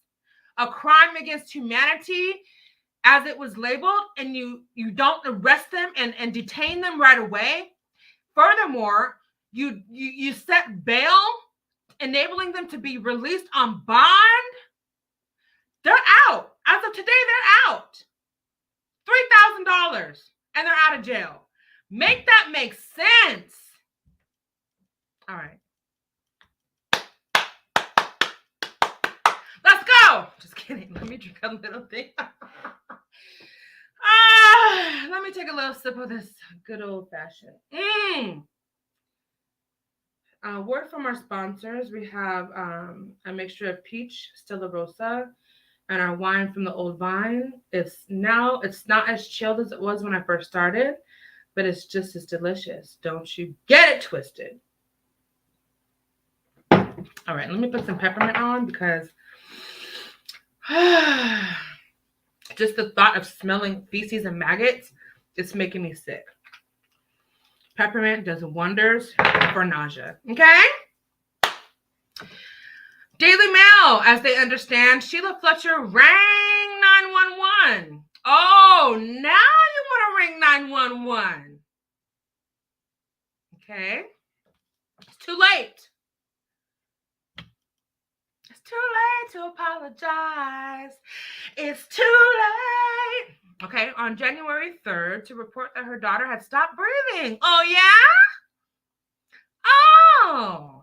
A crime against humanity, as it was labeled, and you don't arrest them and detain them right away. Furthermore, you set bail, enabling them to be released on bond. They're out. As of today, they're out. $3,000, and they're out of jail. Make that make sense. All right. Let's go. Just kidding. Let me drink a little thing. Let me take a little sip of this good old fashioned. Word from our sponsors. We have a mixture of peach Stella Rosa and our wine from the Old Vine. It's not as chilled as it was when I first started, but it's just as delicious. Don't you get it twisted. All right, let me put some peppermint on because just the thought of smelling feces and maggots, it's making me sick. Peppermint does wonders for nausea. Okay? Daily Mail, as they understand, Sheila Fletcher rang 911. Oh, now you want to ring 911. Okay? It's too late. It's too late to apologize. It's too late. Okay, on January 3rd, to report that her daughter had stopped breathing. Oh, yeah? Oh.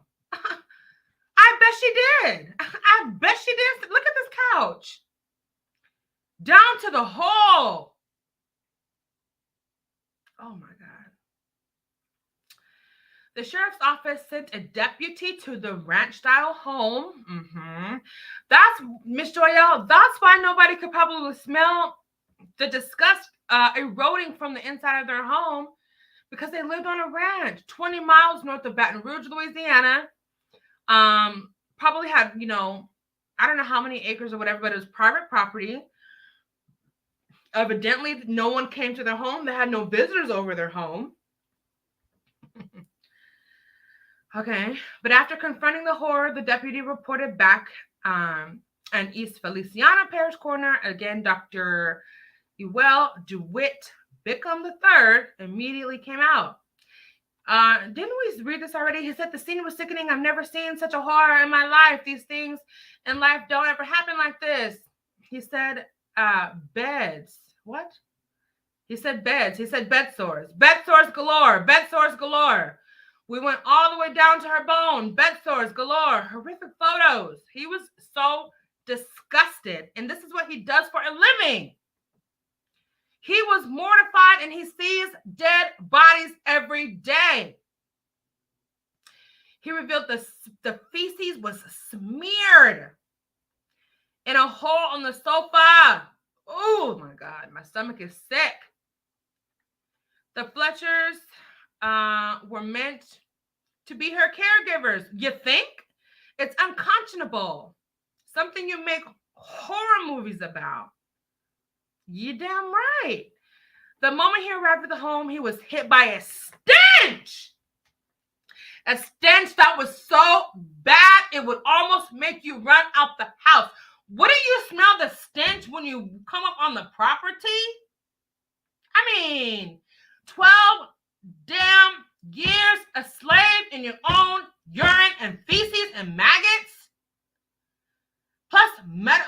I bet she did. I bet she did. Look at this couch. Down to the hole. Oh, my God. The sheriff's office sent a deputy to the ranch-style home. That's, Miss Joyelle, that's why nobody could probably smell the disgust eroding from the inside of their home, because they lived on a ranch 20 miles north of Baton Rouge, Louisiana. Probably had, I don't know how many acres or whatever, but it was private property. Evidently, no one came to their home. They had no visitors over their home. Okay, but after confronting the horror, the deputy reported back, and East Feliciana Parish Coroner, again, Dr. Ewell DeWitt Bickham III, immediately came out. Didn't we read this already? He said, the scene was sickening. I've never seen such a horror in my life. These things in life don't ever happen like this. He said, beds. What? He said beds. He said bed sores. Bed sores galore. Bed sores galore. We went all the way down to her bone. Bed sores galore. Horrific photos. He was so disgusted. And this is what he does for a living. He was mortified, and he sees dead bodies every day. He revealed the feces was smeared in a hole on the sofa. Oh, my God. My stomach is sick. The Fletchers were meant to be her caregivers. You think? It's unconscionable. Something you make horror movies about. You damn right. The moment he arrived at the home, he was hit by a stench. A stench that was so bad, it would almost make you run out the house. Wouldn't you smell the stench when you come up on the property? I mean, 12 damn years a slave in your own urine and feces and maggots. Plus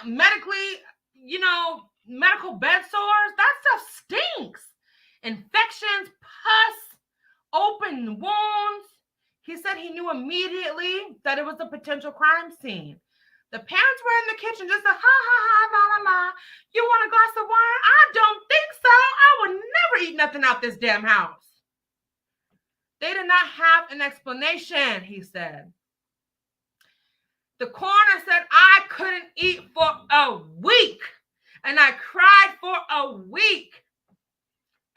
medically, medical bed sores. That stuff stinks. Infections, pus, open wounds. He said he knew immediately that it was a potential crime scene. The parents were in the kitchen just ha, la, la, la. You want a glass of wine? I don't think so. I would never eat nothing out this damn house. They did not have an explanation, he said. The coroner said I couldn't eat for a week. And I cried for a week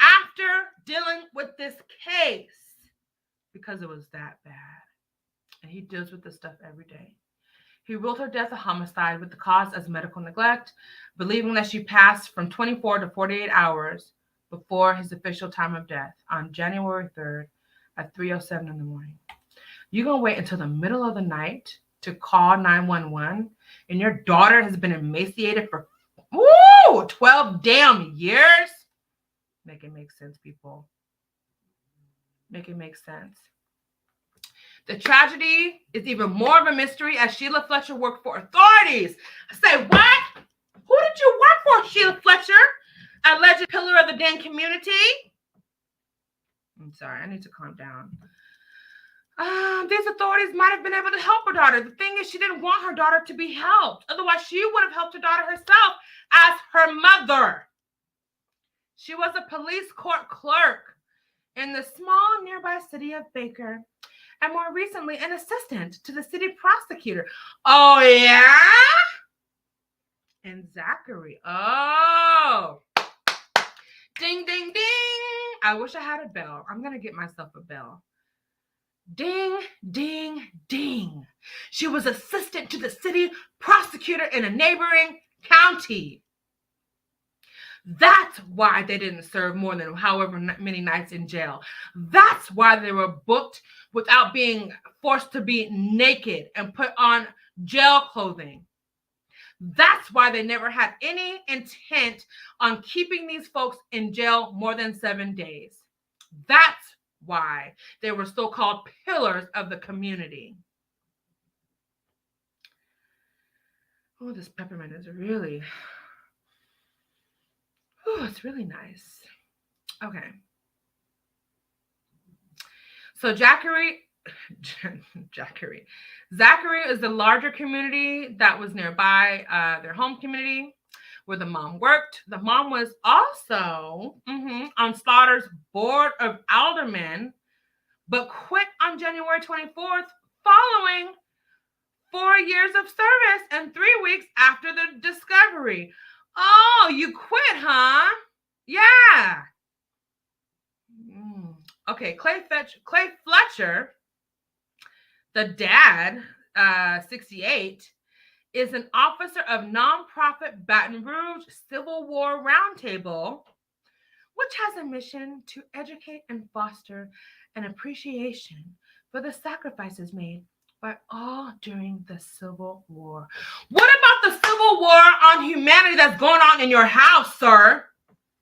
after dealing with this case because it was that bad. And he deals with this stuff every day. He ruled her death a homicide with the cause as medical neglect, believing that she passed from 24 to 48 hours before his official time of death on January 3rd at 3:07 in the morning. You're going to wait until the middle of the night to call 911 and your daughter has been emaciated for 12 damn years? Make it make sense, people. Make it make sense. The tragedy is even more of a mystery as Sheila Fletcher worked for authorities. I say, what? Who did you work for, Sheila Fletcher? Alleged pillar of the dang community? I'm sorry, I need to calm down. These authorities might have been able to help her daughter. The thing is, she didn't want her daughter to be helped. Otherwise, she would have helped her daughter herself as her mother. She was a police court clerk in the small nearby city of Baker, and more recently, an assistant to the city prosecutor. Oh, yeah? And Zachary. Oh. Ding, ding, ding. I wish I had a bell. I'm going to get myself a bell. Ding, ding, ding. She was assistant to the city prosecutor in a neighboring county. That's why they didn't serve more than however many nights in jail. That's why they were booked without being forced to be naked and put on jail clothing. That's why they never had any intent on keeping these folks in jail more than 7 days. That's why they were so-called pillars of the community. Oh, this peppermint is really... Oh, it's really nice. Okay. So Zachary is the larger community that was nearby their home community where the mom worked. The mom was also on Slaughter's board of aldermen, but quit on January 24th following 4 years of service and 3 weeks after the discovery. Oh, you quit, huh? Yeah. Okay, Clay Fletcher, the dad, 68, is an officer of nonprofit Baton Rouge Civil War Roundtable, which has a mission to educate and foster an appreciation for the sacrifices made by all during the Civil War. What about the Civil War on humanity that's going on in your house, sir?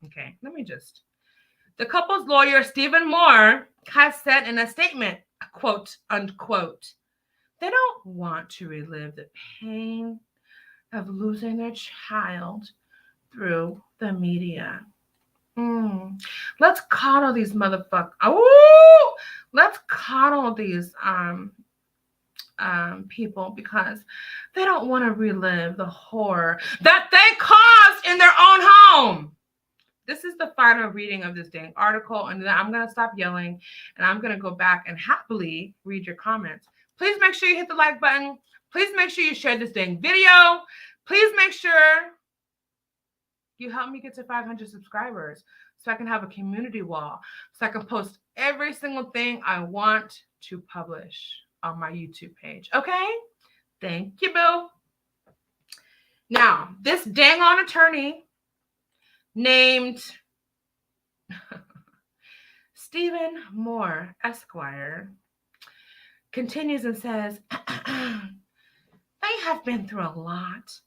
Okay, the couple's lawyer, Stephen Moore, has said in a statement, quote, unquote, they don't want to relive the pain of losing their child through the media. Let's coddle these motherfuckers. Oh, let's coddle these people because they don't want to relive the horror that they caused in their own home. This is the final reading of this dang article, and then I'm going to stop yelling, and I'm going to go back and happily read your comments. Please make sure you hit the like button. Please make sure you share this dang video. Please make sure you help me get to 500 subscribers so I can have a community wall, so I can post every single thing I want to publish on my YouTube page. Okay? Thank you, boo. Now, this dang on attorney named Stephen Moore, Esquire, continues and says, they have been through a lot.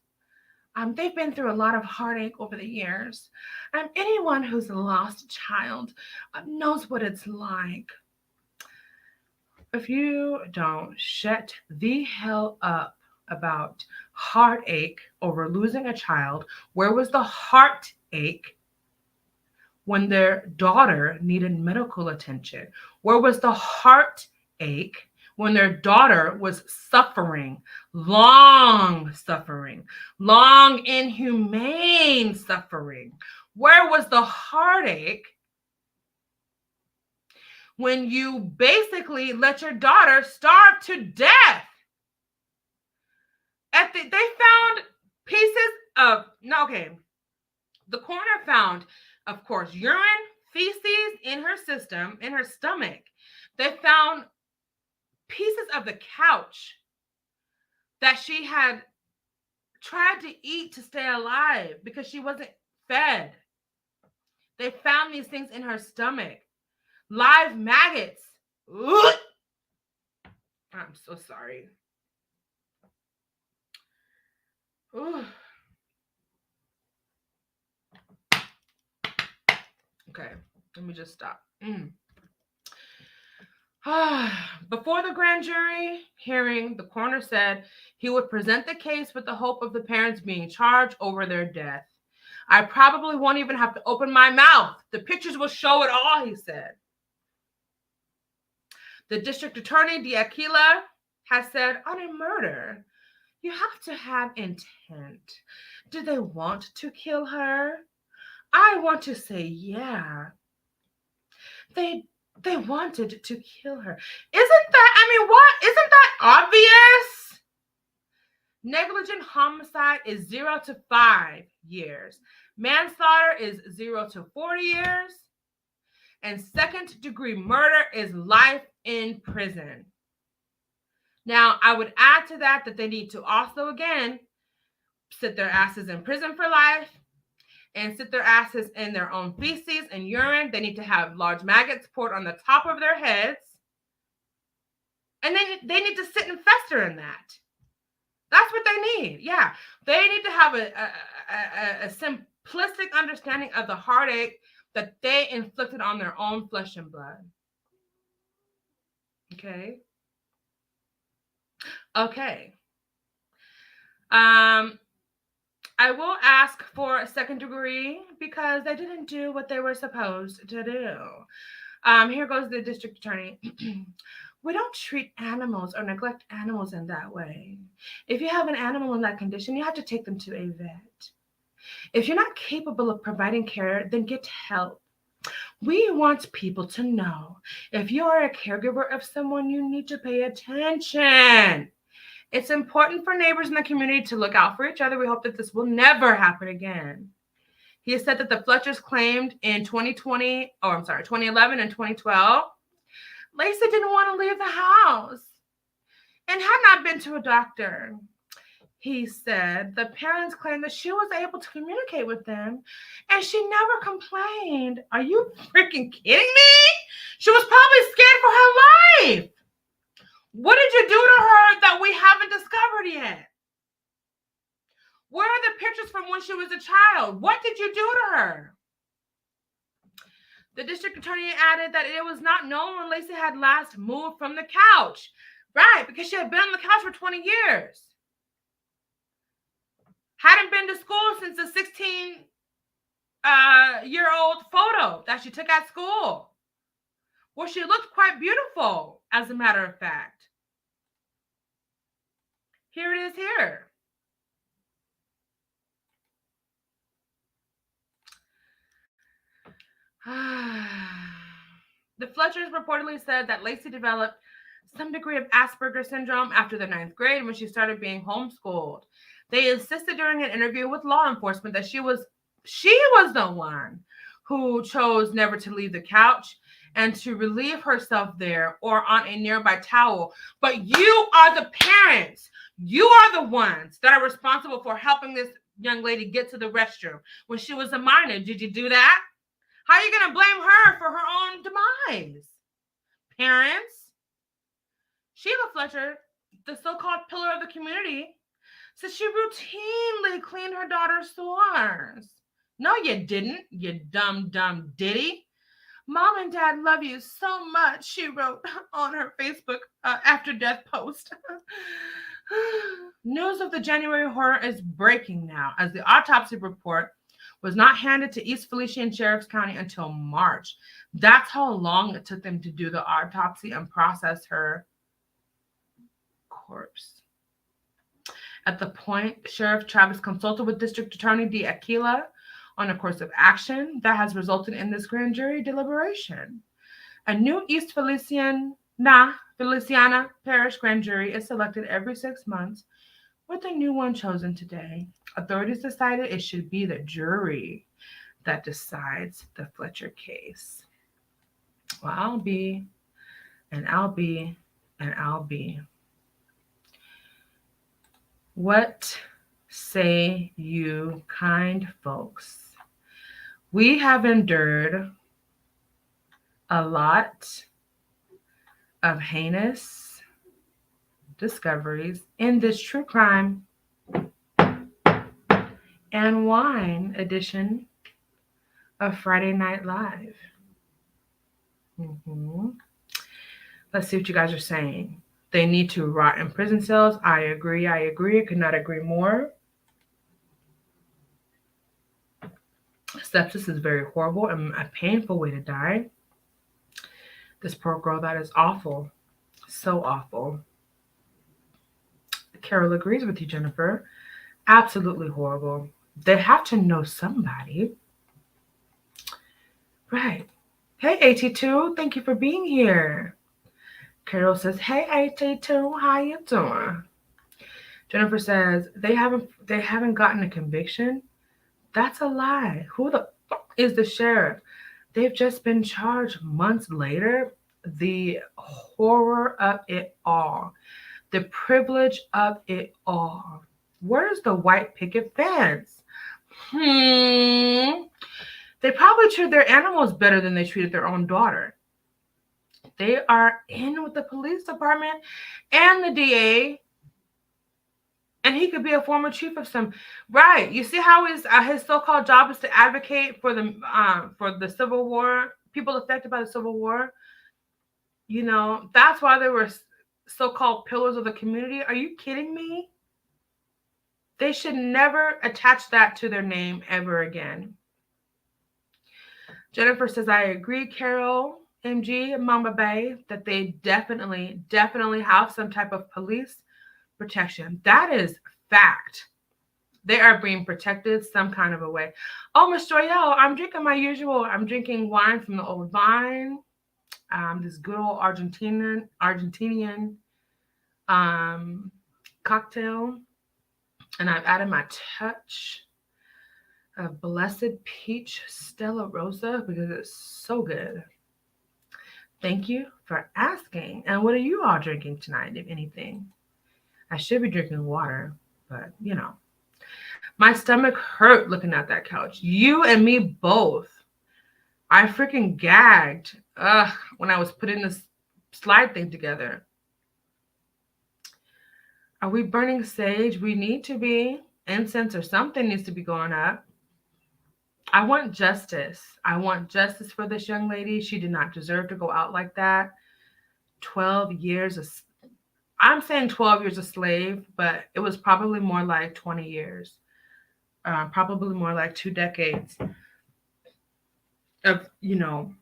They've been through a lot of heartache over the years. Anyone who's lost a child knows what it's like. If you don't shut the hell up about heartache over losing a child, where was the heartache when their daughter needed medical attention? Where was the heartache when their daughter was suffering, long inhumane suffering? Where was the heartache when you basically let your daughter starve to death? They found pieces of, the coroner found, of course, urine, feces in her system, in her stomach. They found pieces of the couch that she had tried to eat to stay alive because she wasn't fed. They found these things in her stomach. Live maggots. Ugh. I'm so sorry. Ooh. Okay, let me just stop. Before the grand jury hearing, the coroner said he would present the case with the hope of the parents being charged over their death. I probably won't even have to open my mouth. The pictures will show it all, he said. The district attorney, D'Aquila, has said, on a murder, you have to have intent. Did they want to kill her? I want to say, yeah. They wanted to kill her. Isn't that obvious? Negligent homicide is 0 to 5 years. Manslaughter is 0 to 40 years. And second-degree murder is life in prison. Now, I would add to that they need to also, again, sit their asses in prison for life and sit their asses in their own feces and urine. They need to have large maggots poured on the top of their heads. And then they need to sit and fester in that. That's what they need. Yeah. They need to have a simplistic understanding of the heartache that they inflicted on their own flesh and blood. Okay. I will ask for a second degree because they didn't do what they were supposed to do. Here goes the district attorney. We don't treat animals or neglect animals in that way. If you have an animal in that condition, you have to take them to a vet. If you're not capable of providing care, then get help. We want people to know if you are a caregiver of someone, you need to pay attention. It's important for neighbors in the community to look out for each other. We hope that this will never happen again. He has said that the Fletchers claimed in 2011 and 2012, Lacey didn't want to leave the house and had not been to a doctor. He said the parents claimed that she was able to communicate with them and she never complained. Are you freaking kidding me? She was probably scared for her life. What did you do to her that we haven't discovered yet? Where are the pictures from when she was a child? What did you do to her? The district attorney added that it was not known when Lacey had last moved from the couch. Right, because she had been on the couch for 20 years. Hadn't been to school since the 16-year-old photo that she took at school, where she looked quite beautiful, as a matter of fact. Here it is here. The Fletchers reportedly said that Lacey developed some degree of Asperger's syndrome after the 9th grade when she started being homeschooled. They insisted during an interview with law enforcement that she was the one who chose never to leave the couch and to relieve herself there or on a nearby towel. But you are the parents. You are the ones that are responsible for helping this young lady get to the restroom when she was a minor. Did you do that? How are you going to blame her for her own demise? Parents? Sheila Fletcher, the so-called pillar of the community, says she routinely cleaned her daughter's sores. No, you didn't, you dumb ditty. Mom and Dad love you so much, she wrote on her Facebook after death post. News of the January horror is breaking now, as the autopsy report was not handed to East Felician Sheriff's County until March. That's how long it took them to do the autopsy and process her corpse. At the point, Sheriff Travis consulted with District Attorney D. Aquila on a course of action that has resulted in this grand jury deliberation. A new East Feliciana Parish grand jury is selected every 6 months, with a new one chosen today. Authorities decided it should be the jury that decides the Fletcher case. Well, I'll be. What say you, kind folks? We have endured a lot of heinous discoveries in this true crime and wine edition of Friday Night Live. Let's see what you guys are saying. They need to rot in prison cells. I agree. I could not agree more. Sepsis is very horrible and a painful way to die. This poor girl, that is awful. So awful. Carol agrees with you, Jennifer. Absolutely horrible. They have to know somebody. Right. Hey, AT2, thank you for being here. Carol says, hey, AT2, how you doing? Jennifer says, they haven't gotten a conviction. That's a lie. Who the fuck is the sheriff? They've just been charged months later. The horror of it all. The privilege of it all. Where's the white picket fence? They probably treat their animals better than they treated their own daughter. They are in with the police department and the DA. And he could be a former chief of some. Right. You see how his so-called job is to advocate for the Civil War, people affected by the Civil War. You know, that's why they were so-called pillars of the community. Are you kidding me? They should never attach that to their name ever again. Jennifer says, I agree, Carol, MG, Mama Bay, that they definitely have some type of police protection. That is fact. They are being protected some kind of a way. Oh, Miss Joyelle, I'm drinking wine from the old vine. This good old Argentinian cocktail. And I've added my touch of Blessed Peach Stella Rosa because it's so good. Thank you for asking. And what are you all drinking tonight, if anything? I should be drinking water, but you know. My stomach hurt looking at that couch. You and me both. I freaking gagged when I was putting this slide thing together. Are we burning sage? We need to be. Incense or something needs to be going up. I want justice. I want justice for this young lady. She did not deserve to go out like that. 12 years. I'm saying 12 years a slave, but it was probably more like 20 years. Probably more like 2 decades of, you know,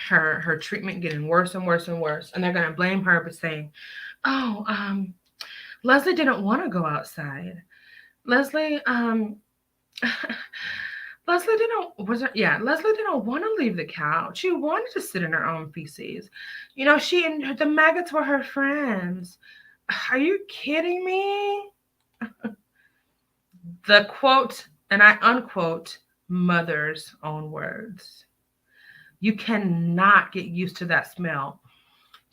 her treatment getting worse and worse and worse. And they're going to blame her for saying, Leslie didn't want to go outside. Leslie didn't want to leave the couch. She wanted to sit in her own feces. You know, she and the maggots were her friends. Are you kidding me? The quote, and I unquote, mother's own words. You cannot get used to that smell.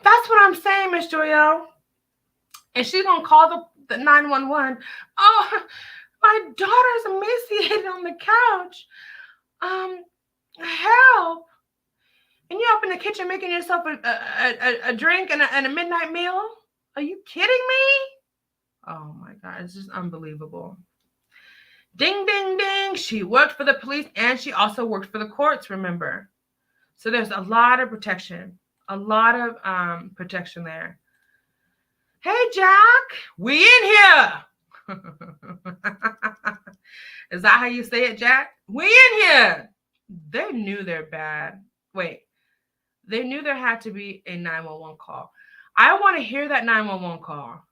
That's what I'm saying, Miss Joyelle. And she's going to call the 911. Oh, my daughter's emaciated on the couch. Help. And you're up in the kitchen making yourself a drink and a midnight meal? Are you kidding me? Oh my God, it's just unbelievable. Ding, ding, ding. She worked for the police and she also worked for the courts, remember. So there's a lot of protection. A lot of protection there. Hey, Jack, we in here. Is that how you say it, Jack? We in here. They knew they're bad. Wait, they knew there had to be a 911 call. I want to hear that 911 call.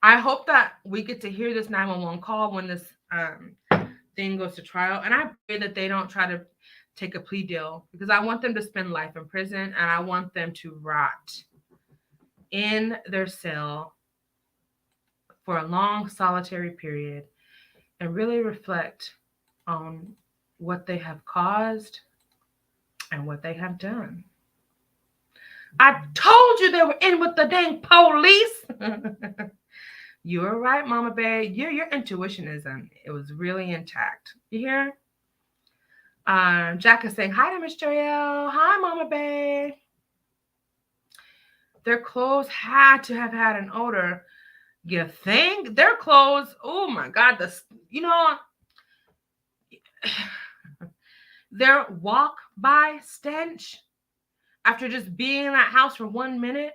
I hope that we get to hear this 911 call when this thing goes to trial. And I pray that they don't try to take a plea deal, because I want them to spend life in prison and I want them to rot in their cell for a long solitary period and really reflect on what they have caused and what they have done. I told you they were in with the dang police. You were right, Mama Bay. Your intuition it was really intact. You hear? Jack is saying hi to Miss Joyelle. Hi, Mama Bay. Their clothes had to have had an odor. You think? Their clothes, oh my God, their walk by stench after just being in that house for 1 minute.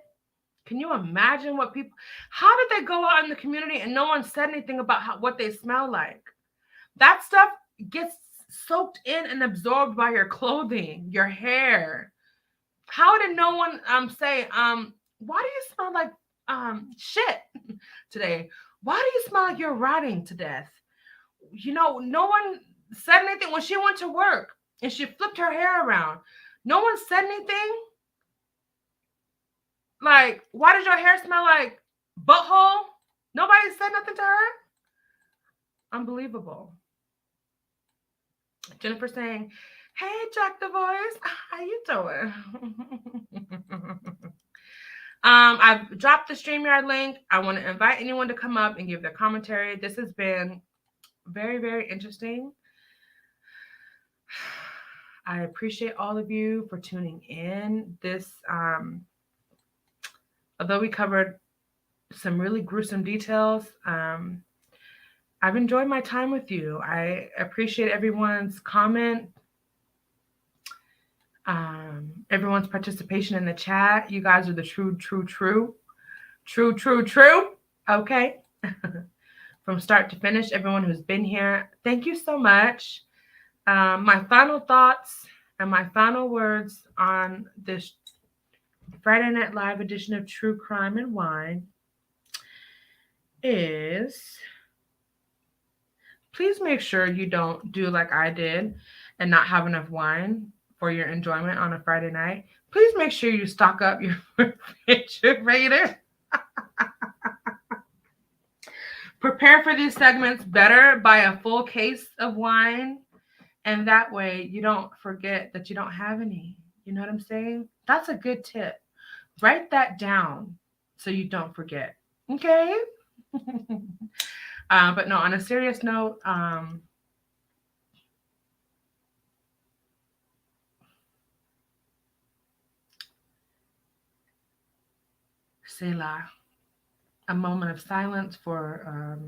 Can you imagine how did they go out in the community and no one said anything about what they smell like? That stuff gets soaked in and absorbed by your clothing, your hair. How did no one say, why do you smell like shit today? Why do you smell like you're rotting to death? No one said anything when she went to work and she flipped her hair around. No one said anything. Like, why does your hair smell like butthole? Nobody said nothing to her? Unbelievable. Jennifer saying, hey, Jack the Voice, how you doing? I've dropped the StreamYard link. I want to invite anyone to come up and give their commentary. This has been very, very interesting. I appreciate all of you for tuning in. This, although we covered some really gruesome details, I've enjoyed my time with you. I appreciate everyone's comment, everyone's participation in the chat. You guys are the true. Okay. From start to finish, everyone who's been here, thank you so much. My final thoughts and my final words on this Friday Night Live edition of True Crime and Wine is, please make sure you don't do like I did and not have enough wine for your enjoyment on a Friday night. Please make sure you stock up your refrigerator. Prepare for these segments better. Buy a full case of wine. And that way you don't forget that you don't have any. You know what I'm saying? That's a good tip. Write that down so you don't forget. Okay? But no, on a serious note, Selah, a moment of silence for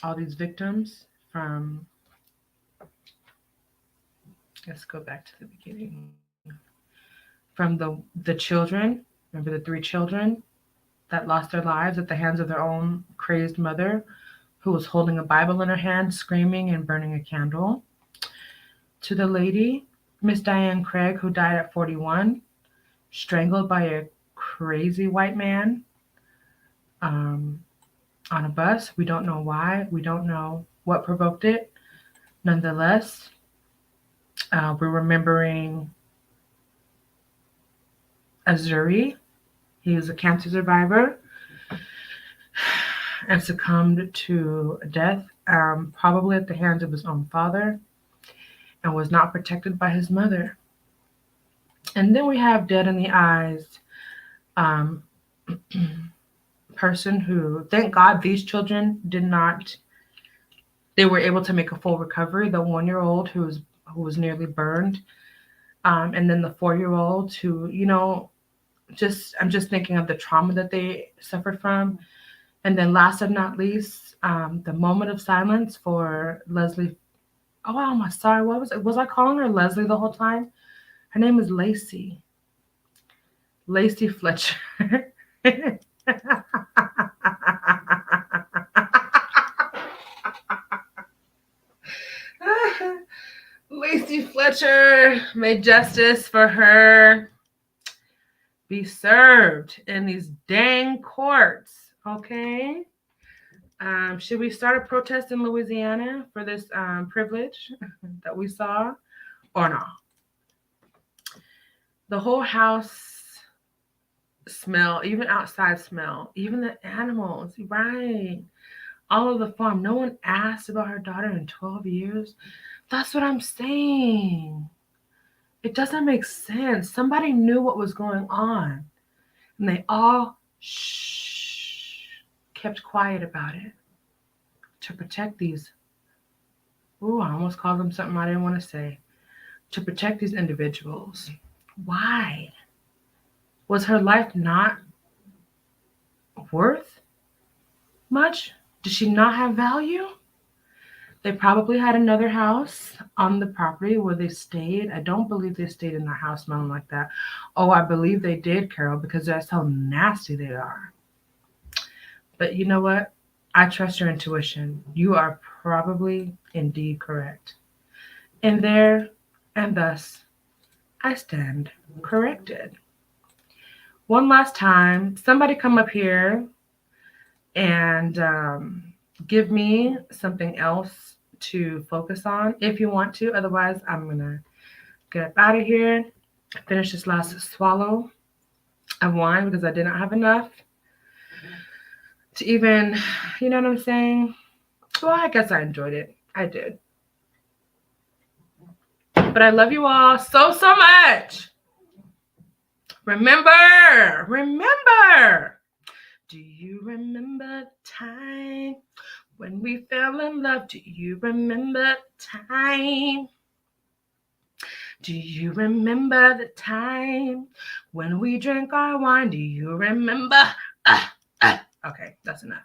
all these victims from, let's go back to the beginning, from the children. Remember the 3 children that lost their lives at the hands of their own crazed mother, who was holding a Bible in her hand, screaming and burning a candle. To the lady, Miss Diane Craig, who died at 41, strangled by a crazy white man on a bus. We don't know why. We don't know what provoked it. Nonetheless, we're remembering Azuri. He was a cancer survivor and succumbed to death probably at the hands of his own father, and was not protected by his mother. And then we have dead in the eyes um, person who, thank God, these children did not. They were able to make a full recovery. The 1-year-old who was nearly burned, and then the 4-year-old who, I'm just thinking of the trauma that they suffered from. And then last but not least, the moment of silence for Leslie. Oh, I'm sorry. What was it? Was I calling her Leslie the whole time? Her name is Lacey. Lacey Fletcher. Lacey Fletcher, may justice for her be served in these dang courts. Okay. Should we start a protest in Louisiana for this privilege that we saw, or not? The whole house smell, even outside smell, even the animals, right? All of the farm. No one asked about her daughter in 12 years. That's what I'm saying. It doesn't make sense. Somebody knew what was going on, and they all kept quiet about it to protect these. Ooh, I almost called them something I didn't want to say. To protect these individuals. Why? Was her life not worth much? Did she not have value? They probably had another house on the property where they stayed. I don't believe they stayed in the house smelling like that. Oh, I believe they did, Carol, because that's how nasty they are. But you know what? I trust your intuition. You are probably indeed correct. And there and thus I stand corrected. One last time, somebody come up here and give me something else to focus on if you want to. Otherwise, I'm going to get up out of here, finish this last swallow of wine because I did not have enough to even, you know what I'm saying? Well, I guess I enjoyed it. I did. But I love you all so, so much. Remember. Do you remember the time when we fell in love? Do you remember the time? Do you remember the time when we drank our wine? Do you remember? Okay, that's enough.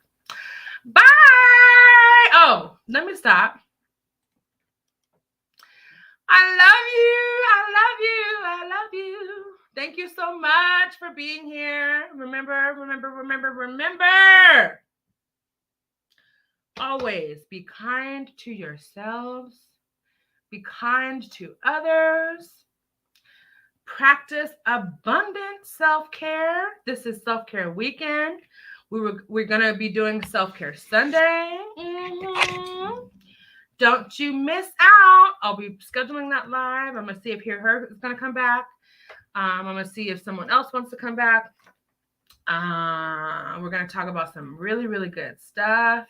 Bye. Oh, let me stop. I love you. Thank you so much for being here. Remember. Always be kind to yourselves. Be kind to others. Practice abundant self-care. This is self-care weekend. We're going to be doing self-care Sunday. Don't you miss out. I'll be scheduling that live. I'm going to see if Her is going to come back. I'm going to see if someone else wants to come back. We're going to talk about some really, really good stuff.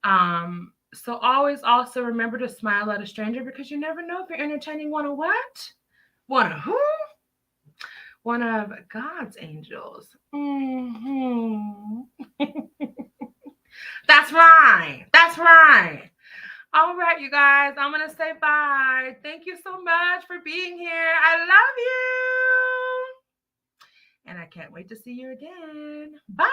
So always also remember to smile at a stranger because you never know if you're entertaining one of what? One of who? One of God's angels. That's right. All right, you guys, I'm going to say bye. Thank you so much for being here. I love you. And I can't wait to see you again. Bye.